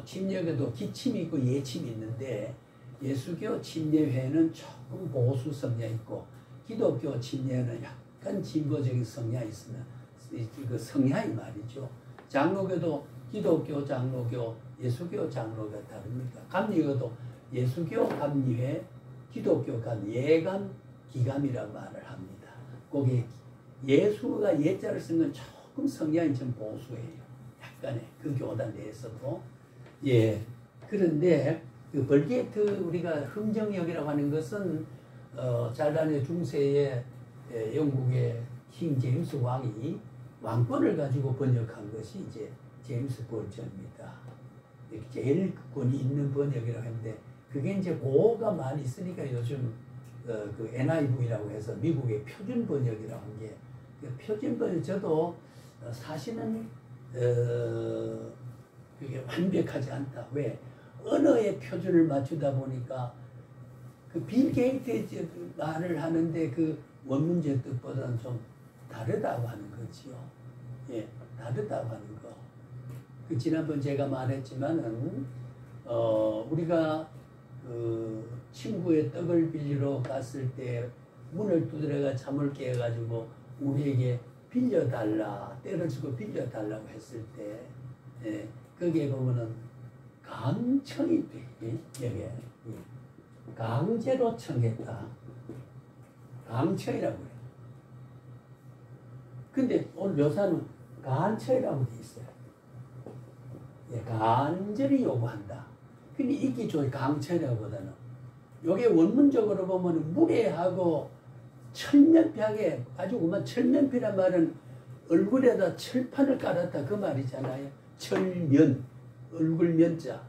침례교도 기침이 있고 예침이 있는데 예수교 침례회는 조금 보수 성향이 있고 기독교 침례는 약간 진보적인 성향이 있으면 그 성향이 말이죠. 장로교도 기독교 장로교, 예수교 장로가 다릅니다. 감리교도 예수교 감리회, 기독교 예감, 기감이라고 말을 합니다. 거기 예수가 예자를 쓴 건 조금 성향이 좀 보수예요. 약간의 그 교단 내에서도. 예. 그런데 그 벌게이트 우리가 흥정역이라고 하는 것은 잘단의 중세에 영국의 킹 제임스 왕이 왕권을 가지고 번역한 것이 이제 제임스 볼전입니다. 제일 권위 있는 번역이라고 했는데 그게 이제 고가 많이 있으니까 요즘 그 NIV라고 해서 미국의 표준 번역이라고 한 게 그 표준 번역 저도 사실은 그게 완벽하지 않다. 왜? 언어의 표준을 맞추다 보니까 그 빌 게이트의 말을 하는데 그 원문제 뜻보다는 좀 다르다고 하는 거지요. 예, 다르다고 하는 거. 그 지난번 제가 말했지만은 우리가 그 친구의 떡을 빌리러 갔을 때 문을 두드려가 잠을 깨가지고 우리에게 빌려달라 때려주고 빌려달라고 했을 때 예, 거기에 보면은 강청이 돼. 여기에 강제로 청했다. 강청이라고 해요. 근데 오늘 묘사는 간청이라고 돼 있어요. 예, 간절히 요구한다. 근데 이게 좋아요. 강청이라고 보다는. 요게 원문적으로 보면 무례하고 철면피하게 아주 그만 철면피란 말은 얼굴에다 철판을 깔았다 그 말이잖아요. 철면, 얼굴 면자.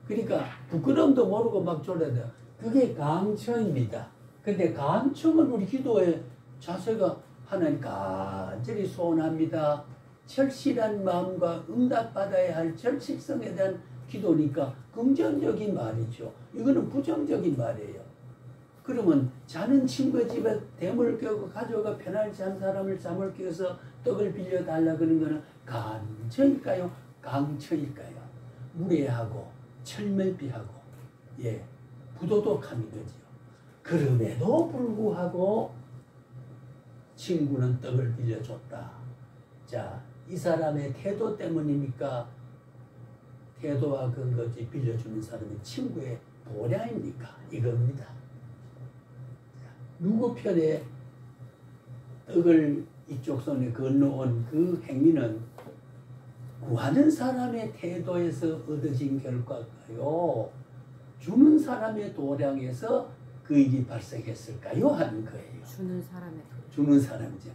그러니까 부끄러움도 모르고 막 졸라대요. 그게 강청입니다. 근데 강청은 우리 기도의 자세가 하나님 간절히 소원합니다. 절실한 마음과 응답받아야 할 절실성에 대한 기도니까 긍정적인 말이죠. 이거는 부정적인 말이에요. 그러면 자는 친구의 집에 대문을 깨고 가져가 편안히 잔 사람을 잠을 깨워서 떡을 빌려달라 그런 거는 간청일까요? 강청일까요? 무례하고 철면피하고 예, 부도덕함인 거지요. 그럼에도 불구하고 친구는 떡을 빌려줬다. 자, 이 사람의 태도 때문입니까? 태도와 근거지 빌려주는 사람이 친구의 도량입니까? 이겁니다. 누구 편에 떡을 이쪽 손에 건너온 그 행위는 구하는 사람의 태도에서 얻어진 결과일까요? 주는 사람의 도량에서 그 일이 발생했을까요? 하는 거예요. 주는 사람의 도량. 주는 사람이죠.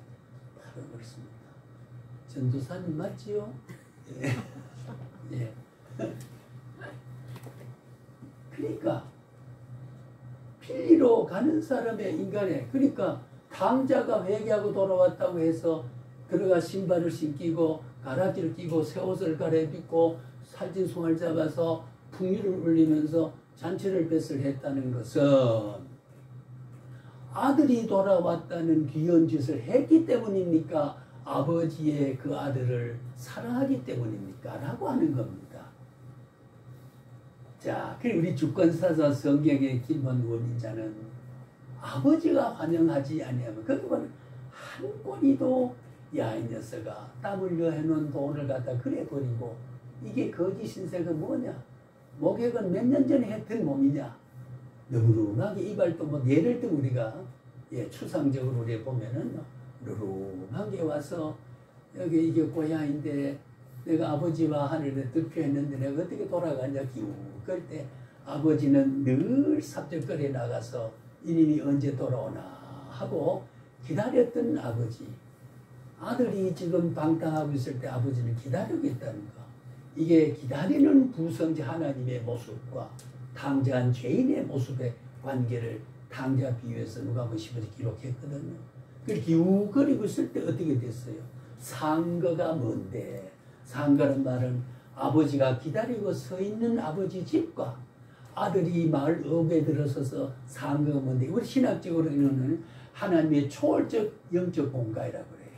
바로 그렇습니다. 전도사님 맞지요? 예. 예. 그러니까 필리로 가는 사람의 인간에 그러니까 탕자가 회개하고 돌아왔다고 해서 들어가 신발을 신기고 가라지를 끼고 새 옷을 갈아입고 살찐 송을 잡아서 풍류를 울리면서 잔치를 뱃을 했다는 것은 아들이 돌아왔다는 귀한 짓을 했기 때문입니까? 아버지의 그 아들을 사랑하기 때문입니까? 라고 하는 겁니다. 자, 그리고 우리 주권사서 성경의 기본 원인자는 아버지가 환영하지 아니하면 그거는 한 꼬리도 야, 이 녀석아 땀 흘려 해놓은 돈을 갖다 그래 버리고 이게 거짓 신세가 뭐냐? 목욕은 몇 년 전에 했던 몸이냐? 너무나게 이발도 뭐 예를 들면 우리가 예, 추상적으로 우리 보면은 누름한 게 와서 여기 이게 고향인데 내가 아버지와 하늘에 득표했는데 내가 어떻게 돌아가냐 기우 그럴 때 아버지는 늘 삽질거리에 나가서 이님이 언제 돌아오나 하고 기다렸던 아버지. 아들이 지금 방탕하고 있을 때 아버지는 기다리고 있다는 거. 이게 기다리는 부성자 하나님의 모습과 당자한 죄인의 모습의 관계를 당자 비유에서 누가복음 15장 기록했거든요. 그렇게 기우거리고 있을 때 어떻게 됐어요? 상거가 뭔데? 상거란 말은 아버지가 기다리고 서 있는 아버지 집과 아들이 마을 읍에 들어서서 상거가 뭔데? 우리 신학적으로는 하나님의 초월적 영적 공간이라고 그래요.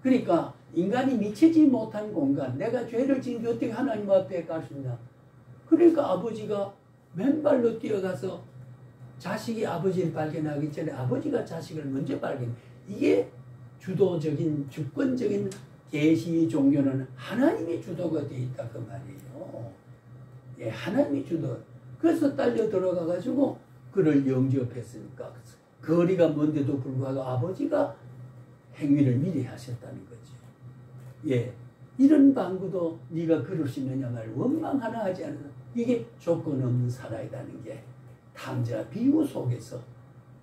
그러니까 인간이 미치지 못한 공간, 내가 죄를 지은 게 어떻게 하나님 앞에 갈 수 있냐? 그러니까 아버지가 맨발로 뛰어가서 자식이 아버지를 발견하기 전에 아버지가 자식을 먼저 발견. 이게 주도적인 주권적인 계시 종교는 하나님이 주도가 되어 있다 그 말이에요. 예, 하나님이 주도. 그래서 딸려 들어가 가지고 그를 영접했으니까 거리가 먼데도 불구하고 아버지가 행위를 미리 하셨다는 거죠. 예, 이런 방구도 네가 그럴 수 있느냐 말 원망 하나 하지 않아서 이게 조건 없는 사랑이라는 게 탕자 비유 속에서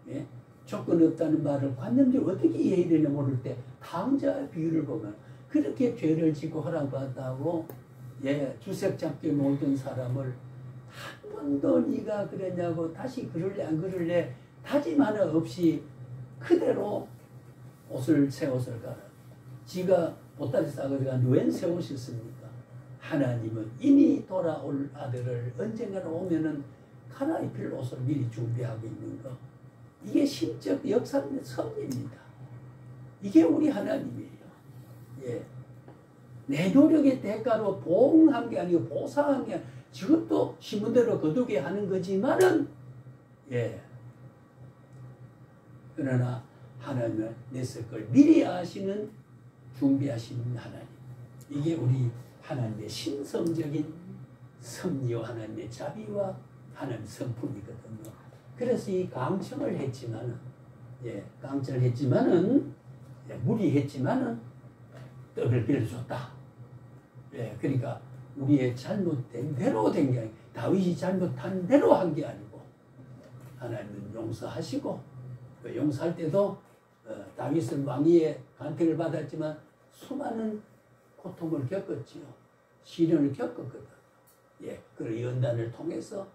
예, 조건 없다는 말을 관념적으로 어떻게 이해해야 되냐 모를 때 탕자 비유를 보면 그렇게 죄를 짓고 허락받았다고 예, 주색 잡게 몰던 사람을 한 번도 네가 그랬냐고 다시 그럴래 안 그럴래 다짐 하나 없이 그대로 옷을 새 옷을 갈아 지가 보따리 싸가지고 웬 새 옷이 있습니까? 하나님은 이미 돌아올 아들을 언젠가는 오면은 갈아입힐 옷을 미리 준비하고 있는 거. 이게 신적 역사의 섭리입니다. 이게 우리 하나님이에요. 예. 내 노력의 대가로 보응한 게 아니고 보상한 게 아니고 지금도 신문대로 거두게 하는 거지만은 예. 그러나 하나님은 냈을 걸 미리 아시는 준비하시는 하나님. 이게 우리 하나님의 신성적인 섭리와 하나님의 자비와 하나님의 성품이거든요. 그래서 이 강청을 했지만은, 예, 강청을 했지만은, 예, 무리했지만은 떡을 빌려줬다. 예, 그러니까 우리의 잘못된 대로 된 게 아니고 다윗이 잘못한 대로 한 게 아니고 하나님은 용서하시고 그 용서할 때도 다윗은 왕위의 간택을 받았지만 수많은 고통을 겪었지요. 시련을 겪었거든. 예, 그 연단을 통해서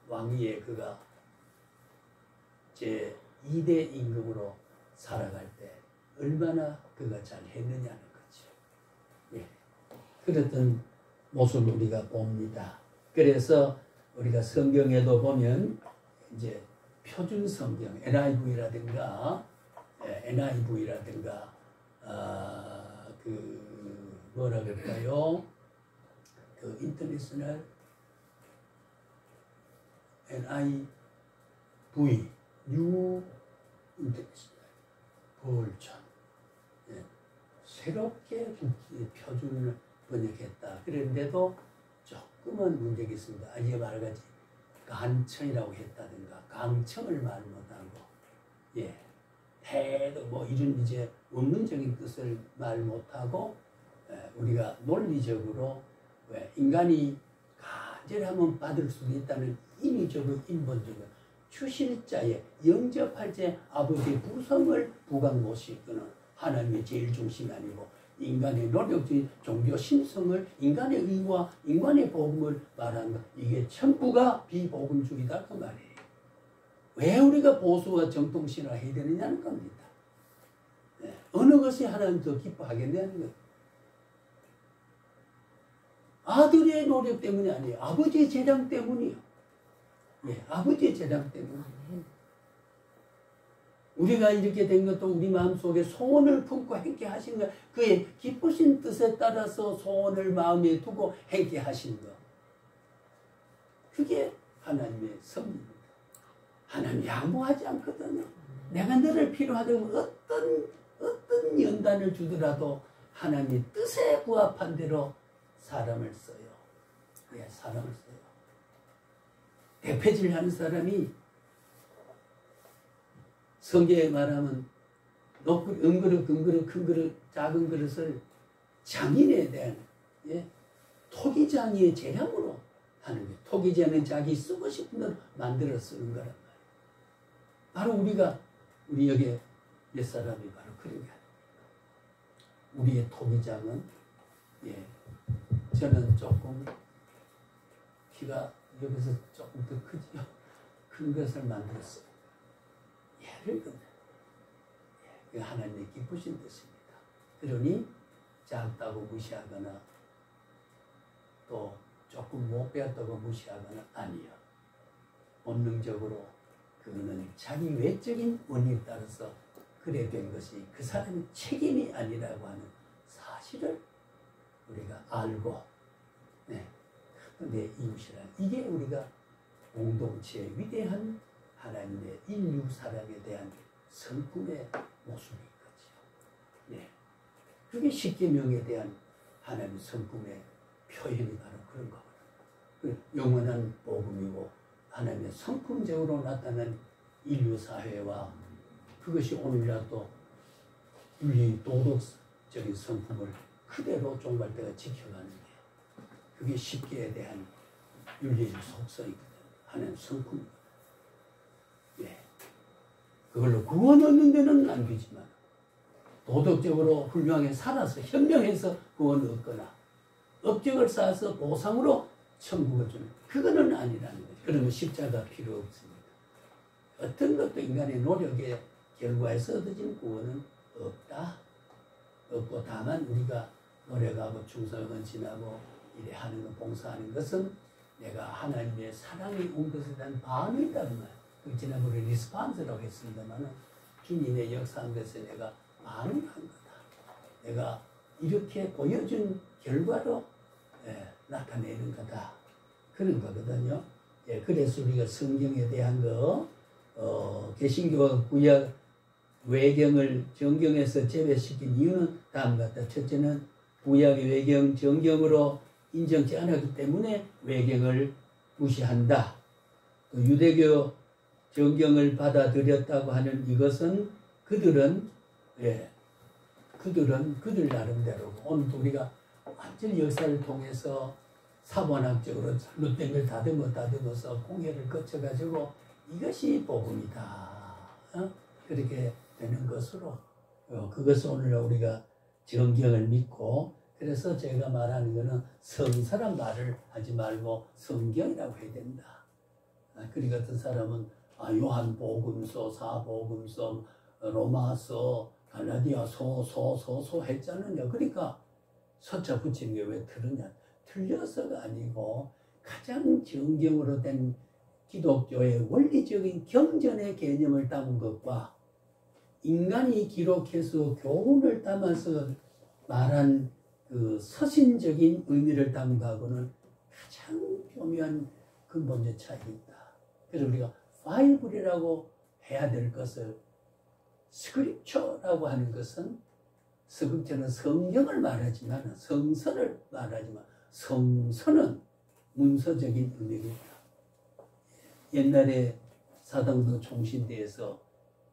왕위에 그가 제 2대 임금으로 살아갈 때 얼마나 그가 잘 했느냐는 거죠. 예, 그랬던 모습을 우리가 봅니다. 그래서 우리가 성경에도 보면 이제 표준 성경 NIV라든가 그 뭐라 그럴까요? 그 인터내셔널 NIV 뉴 인터내셔널 버전 예, 새롭게 표준을 번역했다. 그런데도 조금은 문제가 있습니다. 아까 말하지 간청이라고 했다든가 강청을 말 못하고 예 해도 뭐 이런 이제 원문적인 뜻을 말 못하고 우리가 논리적으로 인간이 간절하면 받을 수 있다는 인위적으로 인본적으로 추실자의 영접할 때 아버지의 부성을 부각 못 시키는 하나님의 제일 중심이 아니고 인간의 노력적인 종교 신성을 인간의 의와 인간의 복음을 말하는 것 이게 전부가 비복음주의다 그 말이에요. 왜 우리가 보수와 정통신화를 해야 되느냐는 겁니다. 네. 어느 것이 하나님 더 기뻐하겠냐는 거예요. 아들의 노력 때문이 아니에요. 아버지의 재량 때문이에요. 예, 아버지의 재량 때문이에요. 우리가 이렇게 된 것도 우리 마음속에 소원을 품고 행케 하신 것, 그의 기쁘신 뜻에 따라서 소원을 마음에 두고 행케 하신 것. 그게 하나님의 섭리입니다. 하나님 양보하지 않거든요. 내가 너를 필요하다면 어떤 연단을 주더라도 하나님의 뜻에 부합한 대로 사람을 써요. 예, 사람을 써요. 대패질 하는 사람이 성경에 말하면 높은 은그릇, 금그릇, 큰 그릇, 작은 그릇을 장인에 대한 토기장이의 재량으로 하는 거예요. 토기장은 자기 쓰고 싶은 대로 만들어 쓰는 거란 말이에요. 바로 우리 여기 몇 사람이 바로 그런 게 아닙니까? 우리의 토기장은 저는 조금 키가 여기서 조금 더 크지요. 큰 것을 만들었어요. 예를 들면 하나님의 기쁘신 뜻입니다. 그러니 작다고 무시하거나 또 조금 못 배웠다고 무시하거나 아니요. 본능적으로 그거는 자기 외적인 원리에 따라서 그래 된 것이 그 사람의 책임이 아니라고 하는 사실을 우리가 알고 내 이웃이란 이게 우리가 공동체의 위대한 하나님의 인류 사랑에 대한 성품의 모습인 거죠. 그게 십계명에 대한 하나님의 성품의 표현이 바로 그런 거거든요. 영원한 복음이고 하나님의 성품적으로 나타난 인류 사회와 그것이 오늘날도 윤리 도덕적인 성품을 그대로 종말때가 지켜가는 거예요. 그게 십계에 대한 윤리의 속성이거든요. 하나님 성품이거든요. 그걸로 구원 얻는 데는 안 되지만 도덕적으로 훌륭하게 살아서 현명해서 구원 얻거나 업적을 쌓아서 보상으로 천국을 주는 그거는 아니라는 거죠. 그러면 십자가 필요 없습니다. 어떤 것도 인간의 노력의 결과에서 얻어진 구원은 없고 다만 우리가 노력하고 충성을 지나고 이래 하는 것, 봉사하는 것은 내가 하나님의 사랑이 온 것에 대한 반응이라는 말. 지난번에 리스판스라고 했습니다만 주님의 역사한 것에 내가 반응한 거다. 내가 이렇게 보여준 결과로 나타내는 거다. 그런 거거든요. 그래서 우리가 성경에 대한 개신교 구약 외경을 정경에서 제외시킨 이유는 다음과 같다. 첫째는 구약의 외경 정경으로 인정치 않았기 때문에 외경을 무시한다. 또 유대교 정경을 받아들였다고 하는 이것은 그들 나름대로 오늘 우리가 완전 역사를 통해서 사관학적으로 잘못된 걸 다듬어서 공회를 거쳐가지고 이것이 복음이다. 그렇게 되는 것으로 그것을 오늘 우리가 정경을 믿고 그래서 제가 말하는 것은 성서란 말을 하지 말고 성경이라고 해야 된다. 그리 같은 사람은 요한복음서, 사복음서, 로마서, 갈라디아서 했잖아요. 그러니까 서자 붙이는 게 왜 틀리냐? 틀려서가 아니고 가장 정경으로 된 기독교의 원리적인 경전의 개념을 담은 것과 인간이 기록해서 교훈을 담아서 말한 그 서신적인 의미를 담은 것하고는 가장 교묘한 근본적 차이가 있다. 그래서 우리가 바이블이라고 해야 될 것을 스크립처라고 하는 것은 스크립처는 성경을 말하지만 성서를 말하지만 성서는 문서적인 의미가 있다. 옛날에 사당도 총신대에서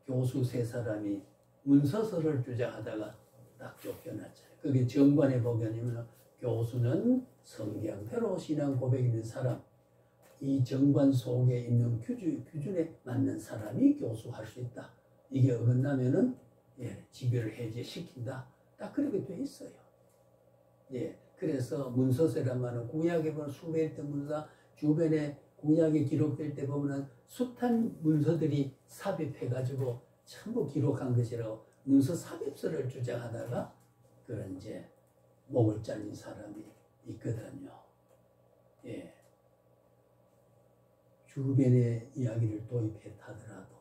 교수 세 사람이 문서서를 주장하다가 딱 쫓겨났잖아요. 그게 정관의 복연이면 교수는 성경대로 신앙 고백 있는 사람, 이 정관 속에 있는 규준에 맞는 사람이 교수할 수 있다. 이게 어긋나면은 지배를 해제시킨다. 딱 그렇게 돼 있어요. 그래서 문서서란 말은 구약에 보면 수백 대 문서 주변에 구약에 기록될 때 보면 숱한 문서들이 삽입해가지고 전부 기록한 것이라고 문서 삽입서를 주장하다가 그런 이제 목을 잘린 사람이 있거든요. 주변의 이야기를 도입했다더라도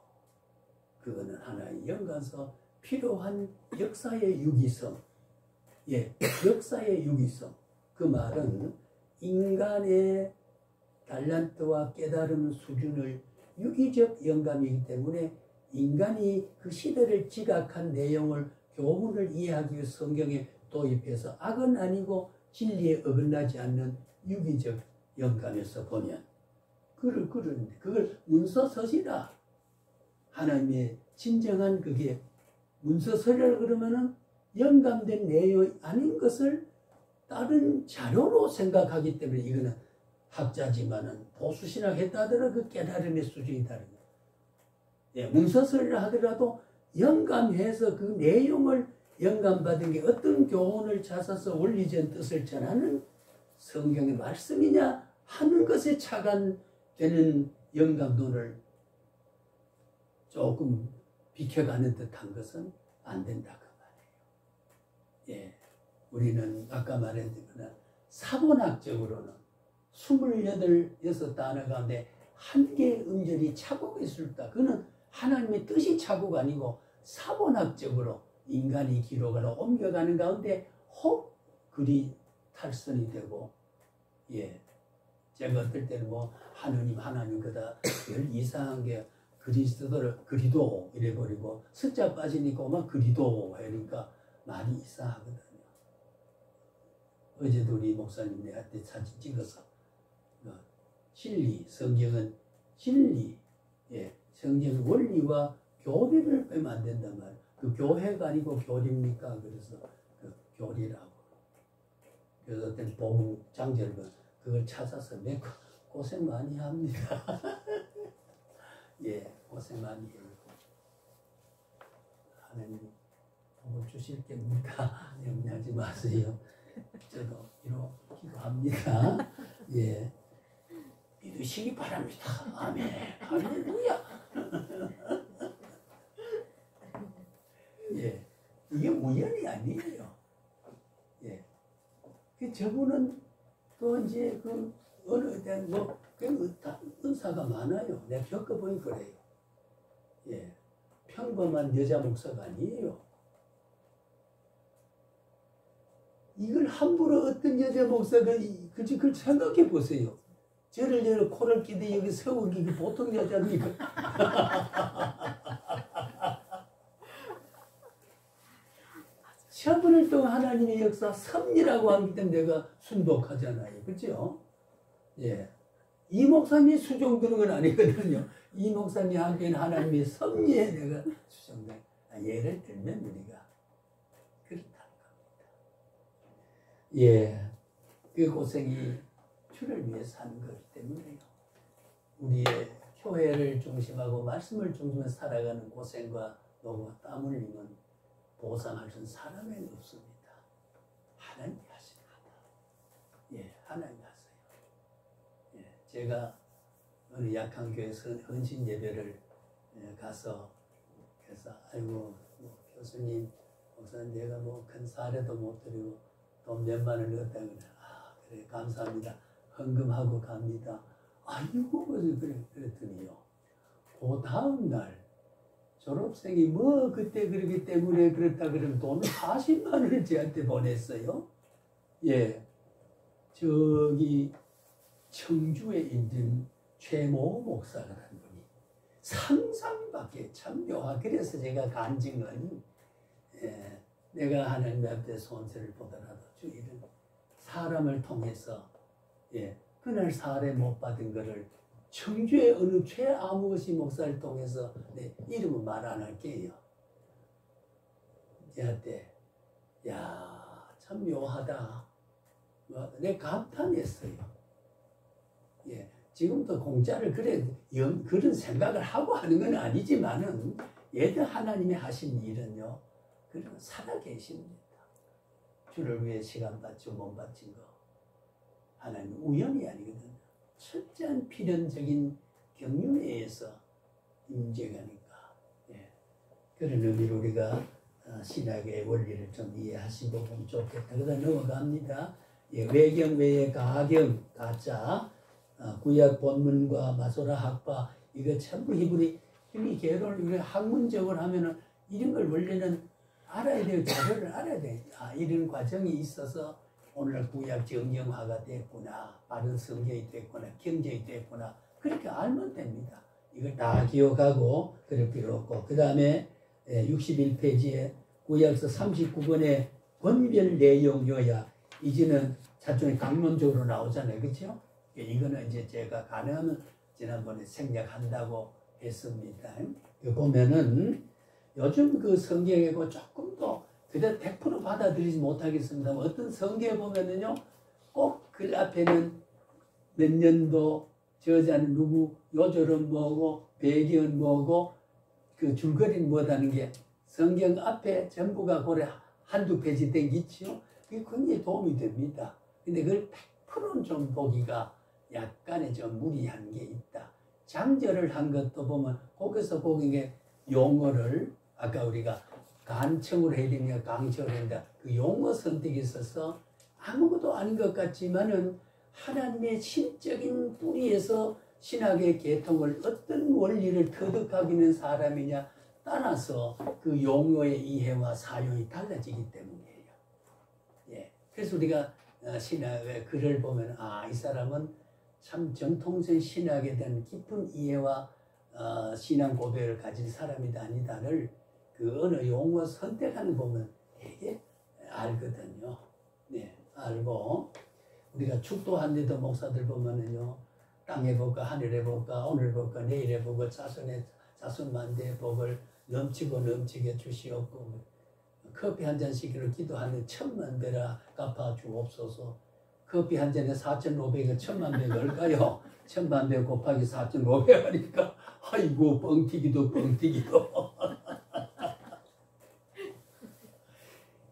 그거는 하나의 연관서 필요한 역사의 유기성. 역사의 유기성. 그 말은 인간의 달란트와 깨달음 수준을 유기적 영감이기 때문에 인간이 그 시대를 지각한 내용을 교훈을 이해하기 위해서 성경에 도입해서 악은 아니고 진리에 어긋나지 않는 유기적 영감에서 보면 그걸 문서서시라 하나님의 진정한 그게 문서서리라 그러면은 영감된 내용이 아닌 것을 다른 자료로 생각하기 때문에 이거는 학자지만은 보수신학 했다 하더라도 그 깨달음의 수준이 다른 거예요. 예, 문서서리라 하더라도 영감해서 그 내용을 영감받은 게 어떤 교훈을 찾아서 원리전 뜻을 전하는 성경의 말씀이냐 하는 것에 착안되는 영감론을 조금 비켜가는 듯한 것은 안 된다 그 말이에요. 예, 우리는 아까 말했지만 사본학적으로는 6단어 가운데 한 개의 음절이 착오가 있을 때 그거는 하나님의 뜻이 착오가 아니고 사본학적으로 인간이 기록을 옮겨가는 가운데 혹 글이 탈선이 되고, 예, 제가 어떨 때는 뭐 하나님 그다 별 이상한 게 그리스도를 그리도 이래버리고 숫자 빠지니까 막 그리도 하니까 많이 이상하거든요. 어제도 우리 목사님한테 사진 찍어서 진리, 성경은 진리, 예, 성경 원리와 교리를 빼면 안 된단 말이에요. 그 교회가 아니고 교리입니까? 그래서 그 교리라고. 그래서 어떤 복음 장절은 그걸 찾아서 몇 고생 많이 합니다. 예, 고생 많이 해요. 하나님 복을 주실 겁니까? 염려하지 마세요. 저도 이로 기도합니다. 예, 믿으시기 바랍니다. 아멘. 할렐루야. 예, 이게 우연이 아니에요. 예, 그 저분은 또 이제 그 어느 때 뭐 은사가 많아요. 내가 겪어보니 그래요. 예, 평범한 여자 목사가 아니에요. 이걸 함부로 어떤 여자 목사가 그걸 생각해 보세요. 저를 코를 끼대 여기 세우기 보통 여자입니까? 천분을 동안 하나님의 역사 섭리라고 하기 때문에 내가 순복하잖아요. 그렇죠? 예. 이 목사님이 수종드는 건 아니거든요. 이 목사님 한테는 하나님의 섭리에 내가 수종돼. 예를 들면 우리가 그렇다는 겁니다. 예. 그 고생이 주를 위해 사는 거기 때문에요. 우리의 교회를 중심하고 말씀을 중심으로 살아가는 고생과 노고와 땀 흘림은 보상할 수 있는 사람에는 없습니다. 하나님이 하십니다. 예, 하나님이 하세요. 예, 제가 어느 약한 교회에서 헌신 예배를 가서 그래서 아이고 뭐, 교수님, 목사님 내가 뭐 큰 사례도 못 드리고 돈 몇만 원 넣었다 그래. 아 그래 감사합니다. 헌금하고 갑니다. 아이고 그랬더니요. 그 다음 날 졸업생이 뭐 그때 그러기 때문에 그렇다 그러면 돈 40만 원을 저한테 보냈어요. 예, 저기 청주에 있는 최모 목사라는 분이 상상밖에 참 묘하. 그래서 제가 간증은 내가 하나님 앞에 손세를 보더라도 주 이런 사람을 통해서 그날 사례 못 받은 거를 청주의 어느 최아무것이 목사를 통해서 내 이름은 말 안 할게요. 저한테 야, 참 묘하다. 내가 감탄했어요. 예, 지금도 공짜를 그런 생각을 하고 하는 건 아니지만은 얘들 하나님이 하신 일은요, 그런 살아계십니다. 주를 위해 시간 바치고 몸 바친 거 하나님 우연이 아니거든요. 철저한 필연적인 경륜에 의해서 임재가니까. 예. 그런 의미로 우리가 신학의 원리를 좀 이해하시고 보면 좋겠다. 그다음 넘어갑니다. 예, 외경 외에 가경 가짜 구약 본문과 마소라 학파 이거 전부 히브리 계를 학문적으로 하면은 이런 걸 원래는 알아야 돼요. 자료를 알아야 돼요. 아, 이런 과정이 있어서 오늘 구약 정경화가 됐구나, 바른 성경이 됐구나, 경전이 됐구나, 그렇게 알면 됩니다. 이걸 다 기억하고 그럴 필요 없고, 그 다음에 61페이지에 구약서 39번의 번별 내용 요약, 이제는 차츰 강론적으로 나오잖아요. 그렇죠? 이거는 이제 제가 가능하면 지난번에 생략한다고 했습니다. 보면은 요즘 그 성경에 조금 더 그대로 100% 받아들이지 못하겠습니다. 어떤 성경에 보면은요, 꼭 그 앞에는 몇 년도, 저자는 누구, 요절은 뭐고, 배경은 뭐고, 그 줄거리는 뭐다는 게 성경 앞에 전부가 고래 한두 페이지 된 게 있죠. 그게 굉장히 도움이 됩니다. 근데 그걸 100%는 좀 보기가 약간의 좀 무리한 게 있다. 장절을 한 것도 보면 거기서 거기에 용어를 아까 우리가 간청을 해야 되냐 강청을 해야 된다. 그 용어 선택이 있어서 아무것도 아닌 것 같지만은 하나님의 신적인 뿌리에서 신학의 계통을 어떤 원리를 터득하고 있는 사람이냐 따라서 그 용어의 이해와 사용이 달라지기 때문이에요. 예. 그래서 우리가 신학의 글을 보면 이 사람은 참 정통성 신학에 대한 깊은 이해와 신앙 고백을 가진 사람이다 아니다를 그 어느 용어 선택하는 보면 되게 알거든요. 네, 알고 우리가 축도한데도 목사들 보면은요, 땅에 볼까 하늘에 볼까 오늘 볼까 내일에 보고 자손만대의 복을 넘치고 넘치게 주시옵고 커피 한 잔씩으로 기도하는 10,000배라 갚아 주옵소서. 커피 한 잔에 4,500을 10,000배 걸까요? 10,000배 곱하기 4,500 하니까 아이고 뻥튀기도 뻥튀기도.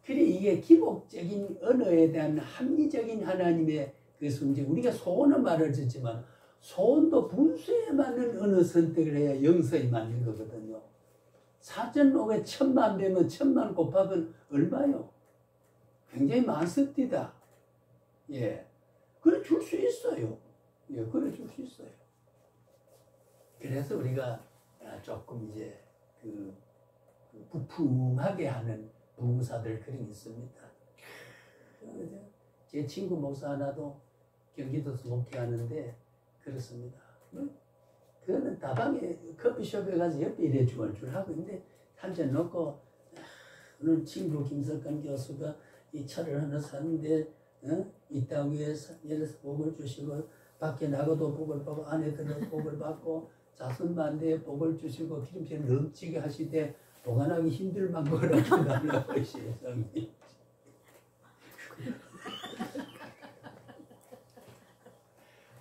그래 이게 기복적인 언어에 대한 합리적인 하나님의 그 순종. 우리가 소원은 말을 듣지만 소원도 분수에 맞는 언어 선택을 해야 영성이 맞는 거거든요. 4,500 10,000배면 10,000 곱하면 얼마요? 굉장히 많습니다. 예, 그래 줄 수 있어요. 예, 그래 줄 수 있어요. 그래서 우리가 조금 이제 그 부품하게 하는 부무사들 그런 게 있습니다. 제 친구 목사 하나도 경기도에서 목회하는데 그렇습니다. 그거는 다방에 커피숍에 가서 옆에 일해 줄 하고 있는데 한 잔 넣고 오늘 친구 김석환 교수가 이 차를 하나 샀는데 이 땅 위에서 복을 주시고 밖에 나가도 복을 받고 안에 들어 복을 받고 자손만대에 복을 주시고 기름째 넘치게 하시되 보관하기 힘들 만큼을 하신다는 세상이.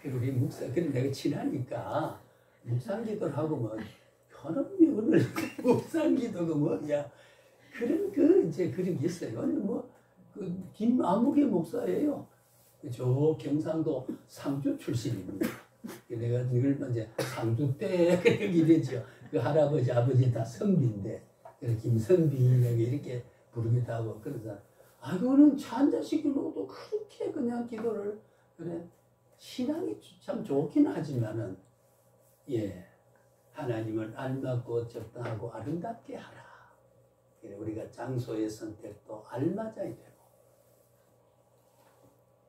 우리 목사 그래 내가 친하니까 묵상기도를 하고 뭐 현업이 오늘 묵상기도가 뭐야 그런 이제 그런 게 있어요. 그 김아무개 목사예요. 저 경상도 상주 출신입니다. 내가 늘 이제 상주 때 그런 게 되죠. 그 할아버지 아버지 다 선비인데 김선비라고 이렇게 부르기도 하고 그러자 그거는 차 한 잔씩 놓고도 그렇게 그냥 기도를 그래. 신앙이 참 좋긴 하지만은 예 하나님을 알맞고 적당하고 아름답게 하라. 우리가 장소의 선택도 알맞아야 되고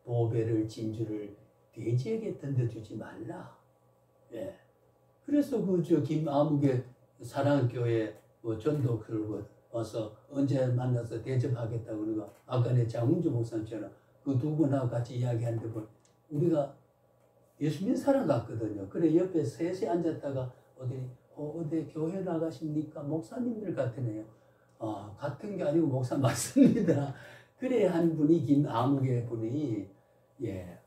보배를 진주를 돼지에게 던져주지 말라. 예. 그래서 김아무개 사랑교회 전도 그러고 와서 언제 만나서 대접하겠다고 그러고 아까 내 장훈주 목사님처럼 그 두 분하고 같이 이야기하는데 우리가 예수 믿는 사람 같거든요. 그래 옆에 셋이 앉았다가 어디 교회 나가십니까? 목사님들 같으네요. 같은 게 아니고 목사 맞습니다. 그래 한 분이 김아무개 분이 예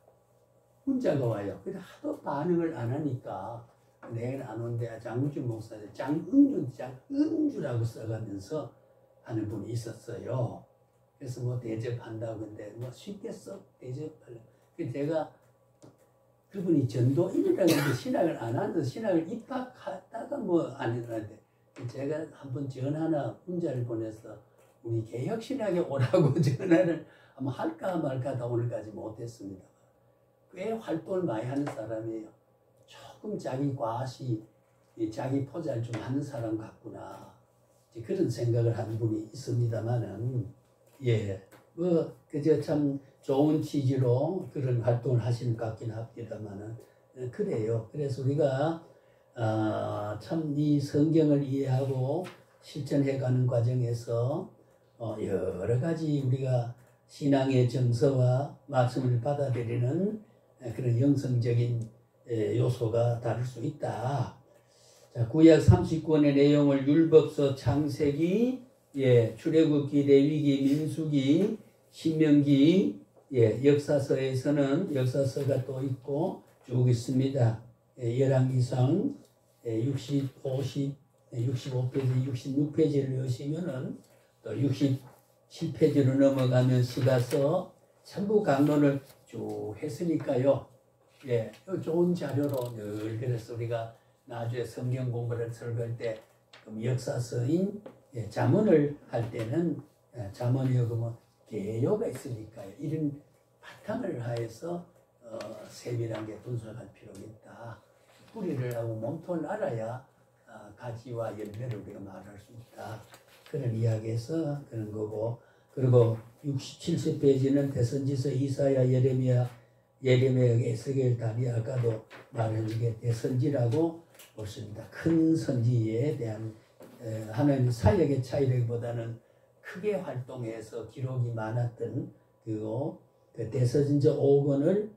문자가 와요. 근데 하도 반응을 안 하니까 내일 안 온대. 장훈주 목사님 장은주라고 써가면서 하는 분이 있었어요. 그래서 대접한다고 근데 쉽게 대접하려. 그래서 제가 그분이 전도인이라는 신학을 안 하는데 신학을 입학하다가 안 했는데 제가 한번 문자를 보내서 우리 개혁신학에 오라고 전화를 한번 할까 말까 하다 오늘까지 못했습니다. 꽤 활동을 많이 하는 사람이에요. 조금 자기 과시, 자기 포자를 좀 하는 사람 같구나. 그런 생각을 한 분이 있습니다만은, 예, 그저 참 좋은 취지로 그런 활동을 하시는 것 같긴 합니다만은, 그래요. 그래서 우리가, 참 이 성경을 이해하고 실천해가는 과정에서, 여러 가지 우리가 신앙의 정서와 말씀을 받아들이는 그런 영성적인 요소가 다를 수 있다. 자, 자, 구약 30권의 내용을 율법서, 창세기, 출애굽기, 레위기, 민수기, 신명기, 역사서에서는 역사서가 또 있고 쭉 있습니다. 열왕기상 65페이지, 66페이지를 여시면은 또 67페이지로 넘어가면 시가서 전부 강론을 쭉 했으니까요. 좋은 자료로 늘 그래서 우리가 나중에 성경 공부를 설교할 때 역사서인 잠언을 할 때는 잠언이요 그러면 개요가 있으니까요. 이런 바탕을 하여서 세밀하게 분석할 필요가 있다. 뿌리를 하고 몸통을 알아야 가지와 열매를 우리가 말할 수 있다. 그런 이야기에서 그런 거고, 그리고 70페이지는 대선지서, 이사야, 예레미야, 에스겔, 다니엘, 아까도 말한 이게 대선지라고 보십니다. 큰 선지에 대한 하나님 사역의 차이라기보다는 크게 활동해서 기록이 많았던 그거, 그 대선지서 5권을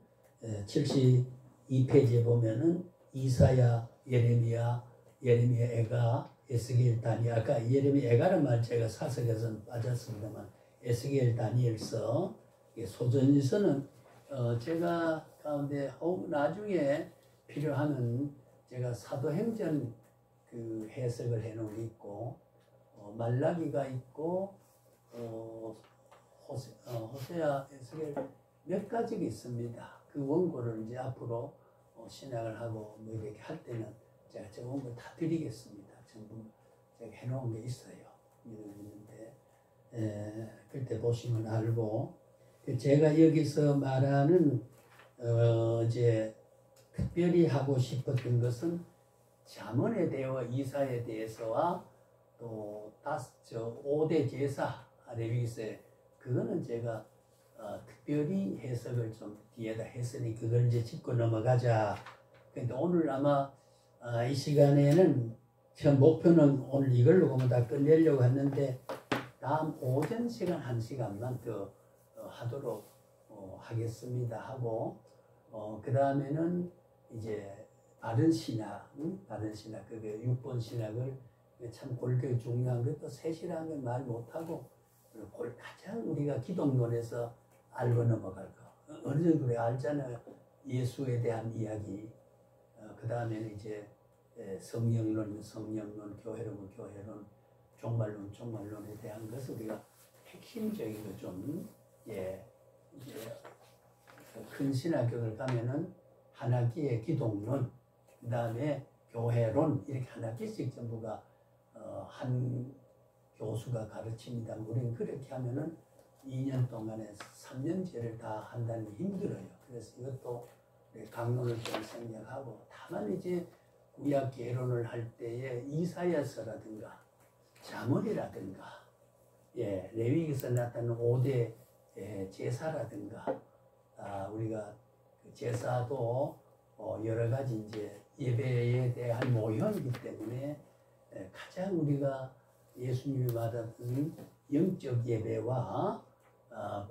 72페이지에 보면은 이사야, 예레미야, 에가, 에스겔, 다니엘, 아까 예레미야, 에가란 말 제가 사석에서는 빠졌습니다만 에스겔, 다니엘서, 소전지서는 제가 가운데 나중에 필요하면 제가 사도행전 그 해석을 해놓은 게 있고, 말라기가 있고, 호세아, 에스겔 몇 가지가 있습니다. 그 원고를 이제 앞으로 신학을 하고 뭐 이렇게 할 때는 제가 저 원고 다 드리겠습니다. 전부 제가 해놓은 게 있어요. 있는데 그때 보시면 알고, 제가 여기서 말하는 이제 특별히 하고 싶었던 것은 잠언에 대해서 이사에 대해서와 또 5대 제사 레위기서에 그거는 제가 특별히 해석을 좀 뒤에다 했으니 그걸 이제 짚고 넘어가자. 근데 오늘 아마 이 시간에는 제 목표는 오늘 이걸로 보면 다 끝내려고 했는데 다음 오전 시간 1시간만 더 하도록 하겠습니다 하고, 그 다음에는 이제 바른 신학, 그게 6번 신학을 참 골격이 중요한 것도 셋이라는 걸 말 못하고 가장 우리가 기독론에서 알고 넘어갈 거 어느 정도 우리가 알잖아요. 예수에 대한 이야기, 그 다음에는 이제 성령론, 교회론, 종말론에 대한 것을 우리가 핵심적인 거 좀, 이제 큰 신학교를 가면은 한 학기에 기독론, 그 다음에 교회론, 이렇게 한 학기씩 전부가 한 교수가 가르칩니다. 우리는 그렇게 하면은 2년 동안에 3년제를 다 한다는 게 힘들어요. 그래서 이것도 강론을 좀 생략하고, 다만 이제 구약 개론을 할 때에 이사야서라든가 잠언이라든가 레위기서 나타나는 5대 제사라든가, 우리가 그 제사도 여러 가지 이제 예배에 대한 모형이기 때문에 가장 우리가 예수님이 받았던 영적 예배와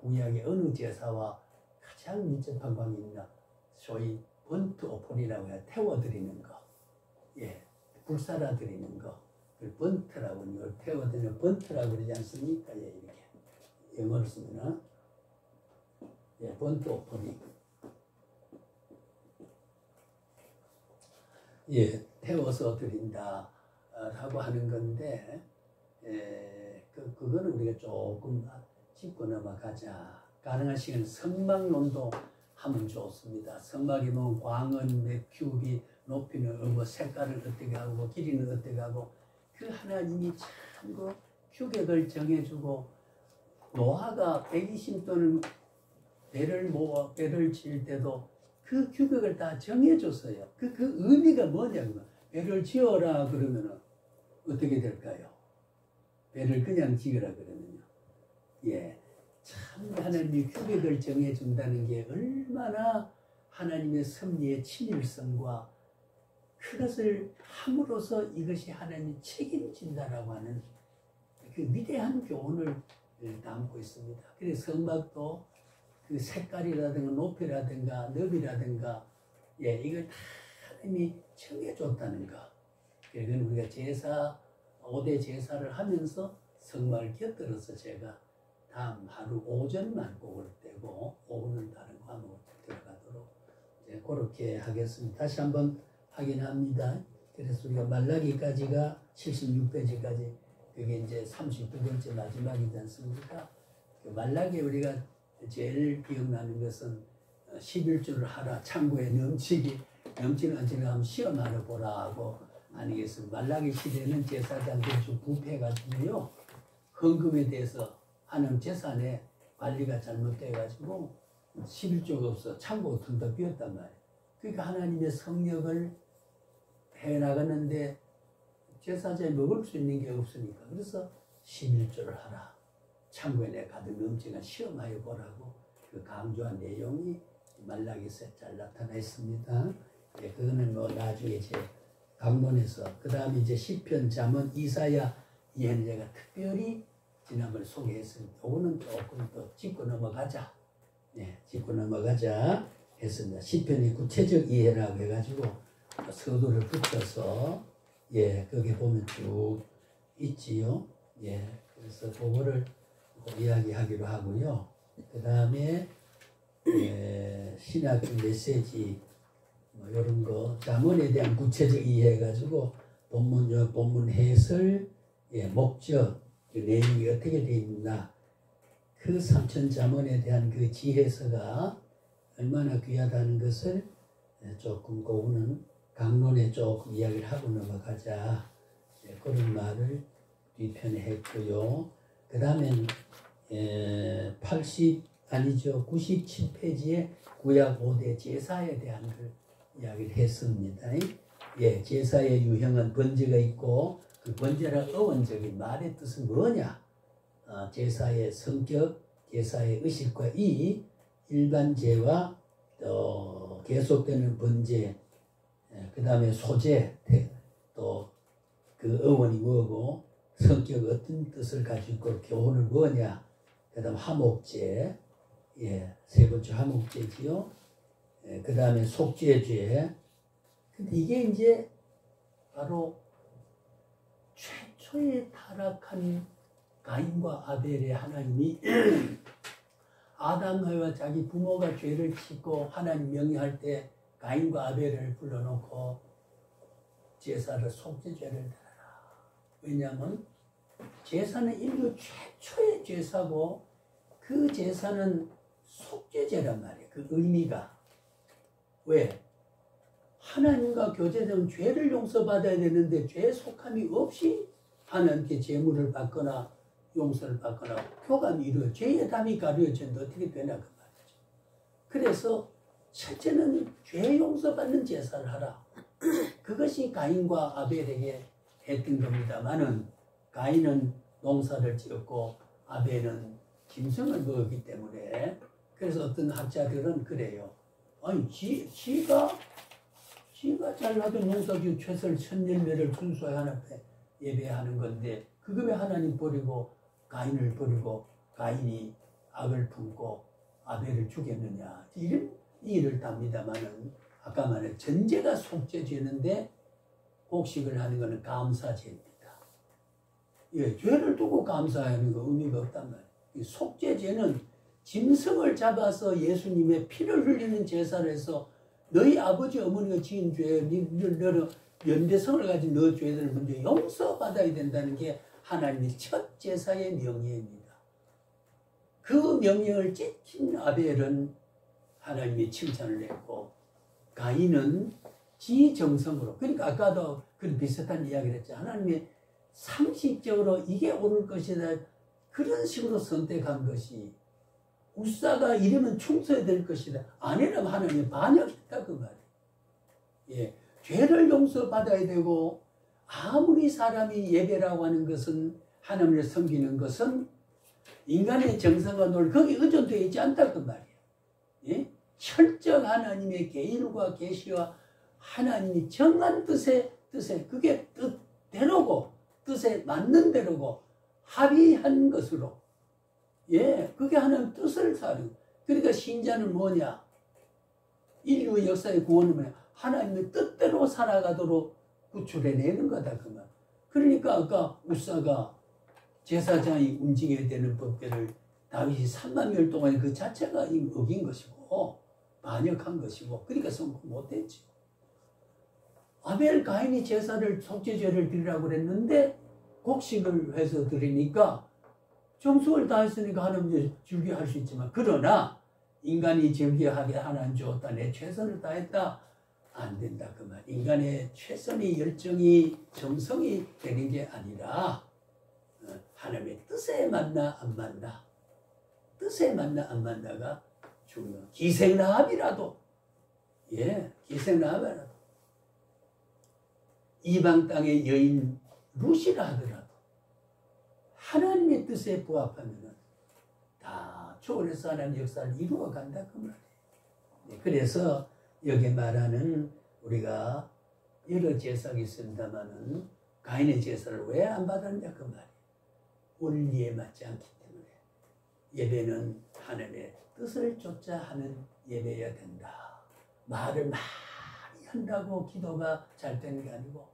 구약의 어느 제사와 가장 밀접한 관계가 있나, 소위 번트 오픈이라고 해요. 태워드리는 거, 불살아드리는 거, 그걸 번트라고 하는 걸 태워드리는 번트라고 그러지 않습니까? 이렇게 영어로 쓰면 번트 오픈이 태워서 드린다 라고 하는 건데, 그거는 우리가 조금 짚고 넘어가자. 가능한 시간 성막론도 하면 좋습니다. 성막이 뭐 광은, 맥큐비, 높이는 뭐 색깔을 어떻게 하고 길이는 어떻게 하고, 그 하나님이 참 그 규격을 정해주고, 노아가 120톤을 배를 지을 때도 그 규격을 다 정해줬어요. 그 의미가 뭐냐면, 배를 지어라 그러면은 어떻게 될까요? 배를 그냥 지으라 그러면요. 참 하나님이 규격을 정해준다는 게 얼마나 하나님의 섭리의 친밀성과 그것을 함으로써 이것이 하나님이 책임진다라고 하는 그 위대한 교훈을 담고 있습니다. 그래서 성막도 그 색깔이라든가 높이라든가 너비라든가 이걸 다 하나님이 정해줬다는 거. 그러니까 우리가 제사 5대 제사를 하면서 성막을 곁들여서 제가 다음 하루 오전만 곡을 떼고 오후는 다른 과목을 들어가도록 이제 그렇게 하겠습니다. 다시 한번 확인합니다. 그래서 우리가 말라기까지가 76페이지까지 그게 이제 39번째 마지막이지 않습니까? 그 말라기에 우리가 제일 기억나는 것은 11조를 하라 창고에 넘치는 안치는 한번 시험하러 보라 하고 아니겠습니까? 말라기 시대는 제사장들이 좀 부패해가지고요 헌금에 대해서 하나님 재산의 관리가 잘못돼가지고 11조가 없어 창고가 텅텅 비었단 말이에요. 그러니까 하나님의 성령을 해나가는데 제사장이 먹을 수 있는 게 없으니까 그래서 11조를 하라. 창고에 내 가득 넘치는 시험하여 보라고 그 강조한 내용이 말라기서에 잘 나타나 있습니다. 예, 그거는 뭐 나중에 제 강론에서 그 다음에 이제 시편, 잠언, 이사야 이해는 제가 특별히 지난번에 소개했습니다. 오늘 조금 더 짚고 넘어가자. 예, 짚고 넘어가자 했습니다. 시편이 구체적 이해라고 해가지고 서두를 붙여서 예, 거기 보면 쭉 있지요. 예, 그래서 그거를 이야기하기로 하고요. 그 다음에 신학적 메시지 뭐 이런 거 잠언에 대한 구체적 이해해가지고 본문 해설, 예, 목적, 그 내용이 어떻게 되어 있나 그 삼천 잠언에 대한 그 지혜서가 얼마나 귀하다는 것을 조금 그거는 강론에 조금 이야기를 하고 넘어가자. 예, 그런 말을 뒤편에 했고요. 그 다음엔 97페이지에 구약 5대 제사에 대한 걸 이야기를 했습니다. 예, 제사의 유형은 번제가 있고 그 번제란 어원적인 말의 뜻은 뭐냐? 제사의 성격, 제사의 의식과 이 일반 제와 또 계속되는 번제, 그 다음에 소제, 또 그 어원이 뭐고 성격 어떤 뜻을 가지고 교훈을 뭐냐? 그 다음 화목제, 예, 세 번째 화목제지요. 예, 그 다음에 속죄죄. 근데 이게 이제 바로 최초에 타락한 가인과 아벨의 하나님이 아담과 자기 부모가 죄를 짓고 하나님 명령할 때 가인과 아벨을 불러놓고 제사를 속죄죄를 드려라. 왜냐하면 제사는 인류 최초의 제사고 그 제사는 속죄죄란 말이에요. 그 의미가. 왜? 하나님과 교제되면 죄를 용서받아야 되는데 죄 속함이 없이 하나님께 제물을 받거나 용서를 받거나 교감이 이루어져 죄의 담이 가려졌는데 어떻게 되냐 그 말이죠. 그래서 첫째는 죄 용서받는 제사를 하라. 그것이 가인과 아벨에게 했던 겁니다만은 가인은 농사를 지었고 아벨은 짐승을 먹었기 때문에 그래서 어떤 학자들은 그래요. 아니 지가 잘나도 농사지어 최설 천열매를 순수하게 하나님 앞에 예배하는 건데 그거 왜 하나님 버리고 가인을 버리고 가인이 악을 품고 아벨을 죽였느냐 이런 일을 답니다만은 아까 말한 전제가 속죄죄는데 곡식을 하는 것은 감사죄입니다. 예, 죄를 두고 감사하는 거 의미가 없단 말이에요. 속죄죄는 짐승을 잡아서 예수님의 피를 흘리는 제사를 해서 너희 아버지 어머니가 지은 죄, 너는 연대성을 가진 너 죄들을 먼저 용서받아야 된다는 게 하나님의 첫 제사의 명령입니다. 그 명령을 지킨 아벨은 하나님이 칭찬을 했고 가인은 지정성으로 그러니까 아까도 그런 비슷한 이야기를 했죠. 하나님이 상식적으로 이게 옳을 것이다 그런 식으로 선택한 것이 우사가 이러면 충성해야 될 것이다. 아니라면 하나님이 반역했다 그 말이에요. 예, 죄를 용서받아야 되고 아무리 사람이 예배라고 하는 것은 하나님을 섬기는 것은 인간의 정성과 논리 거기 의존되어 있지 않다 그 말이에요. 예? 철저한 하나님의 계율과 계시와 하나님이 정한 뜻에 그게 뜻대로고 뜻에 맞는 대로고 합의한 것으로 예, 그게 하나님 뜻을 사는. 그러니까 신자는 뭐냐? 인류의 역사의 구원은 뭐냐? 하나님의 뜻대로 살아가도록 구출해내는 거다 그 말. 그러니까 아까 우사가 제사장이 움직여야 되는 법궤를 다윗이 3만 명 동안 그 자체가 어긴 것이고 반역한 것이고 그러니까 성공 못했지. 아벨 가인이 제사를 속죄제를 드리라고 그랬는데 곡식을 해서 드리니까 정성을 다했으니까 하나님 즐겨할 수 있지만 그러나 인간이 즐겨하게 하나님 주었다 내 최선을 다했다 안 된다 그 말. 인간의 최선이 열정이 정성이 되는 게 아니라 하나님의 뜻에 맞나 안 맞나 뜻에 맞나 안 맞나가 중요한. 기생라합이라도 기생라합이라도 이방 땅의 여인 룻이라 하더라도 하나님의 뜻에 부합하면 다 초월해서 하나님 역사를 이루어간다 그 말이에요. 그래서 여기 말하는 우리가 여러 제사가 있습니다마는 가인의 제사를 왜 안 받았냐 그 말이에요. 원리에 맞지 않기 때문에. 예배는 하나님의 뜻을 쫓아 하는 예배여야 된다. 말을 많이 한다고 기도가 잘 되는 게 아니고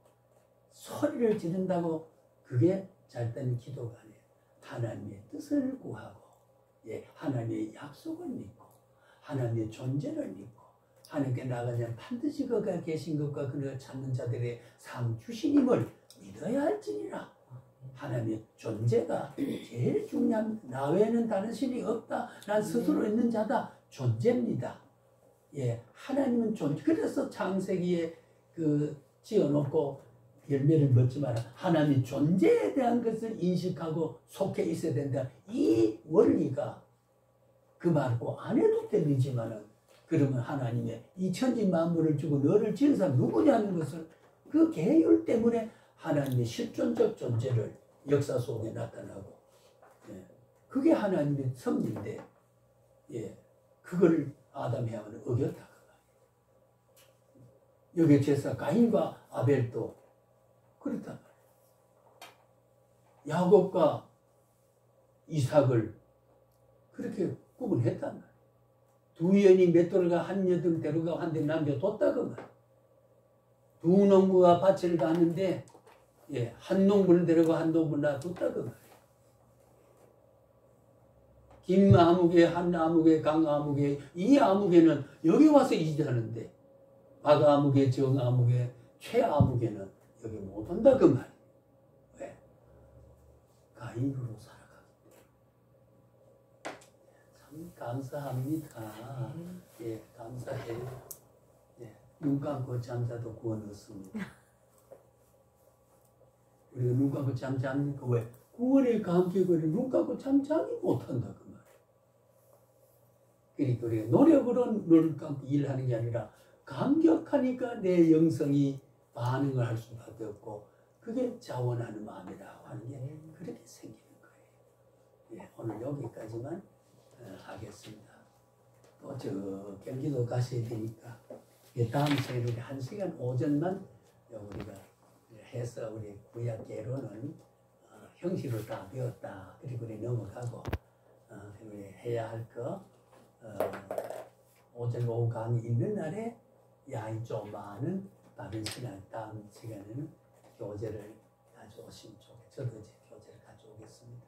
소리를 지른다고 그게 잘 되는 기도가 아니에요. 하나님의 뜻을 구하고 하나님의 약속을 믿고 하나님의 존재를 믿고 하나님께 나가면 반드시 그가 계신 것과 그를 찾는 자들의 상 주시님을 믿어야 할지니라. 하나님의 존재가 제일 중요한. 나 외에는 다른 신이 없다. 난 스스로 있는 자다. 존재입니다. 하나님은 존재. 그래서 창세기에 지어놓고 열매를 맺지 마라. 하나님의 존재에 대한 것을 인식하고 속해 있어야 된다. 이 원리가 그 말고 안 해도 되지만은 그러면 하나님의 이 천지 만물을 주고 너를 지은 사람 누구냐는 것을 그 계율 때문에 하나님의 실존적 존재를 역사 속에 나타나고 그게 하나님의 섭리인데 그걸 아담 해와는 어겼다. 여기 제사 가인과 아벨도 그렇단 말이에요. 야곱과 이삭을 그렇게 구분했단 말이에요. 두 여인이 맷돌과 한 여덟 데려가 한 대 남겨뒀다 그 말이에요. 두 농부가 밭을 가는데 한 농부를 데려가 한 농부를 놔뒀다 그 말이에요. 김아무개, 한아무개, 강아무개, 이 아무개는 여기 와서 일하는데 박아무개, 정아무개, 최아무개는 여기 못 온다 그 말이에요. 왜? 가인으로 살아가기 때문에. 참 감사합니다. 감사해요. 눈 감고 잠자도 구원 얻습니다. 우리가 눈 감고 잠자니까 왜? 구원의 감격을 눈 감고 잠자기 못한다 그 말이에요. 그러니까 우리가 노력으로 눈을 감고 일하는 게 아니라 감격하니까 내 영성이 반응을 할 수밖에 없고 그게 자원하는 마음이라고 하는 게 그렇게 생기는 거예요. 오늘 여기까지만 하겠습니다. 또 저 경기도 가셔야 되니까 다음 시간에 우리 1시간 오전만 우리가 해서 우리 구약계로는 형식으로 다 배웠다. 그리고 우리 넘어가고 우리 해야 할 거 오전 오후 강의 있는 날에 양이 좀 많은 다른 시간 다음 시간에는 교재를 가져오시면 좋겠어요. 저도 이제 교재를 가져오겠습니다.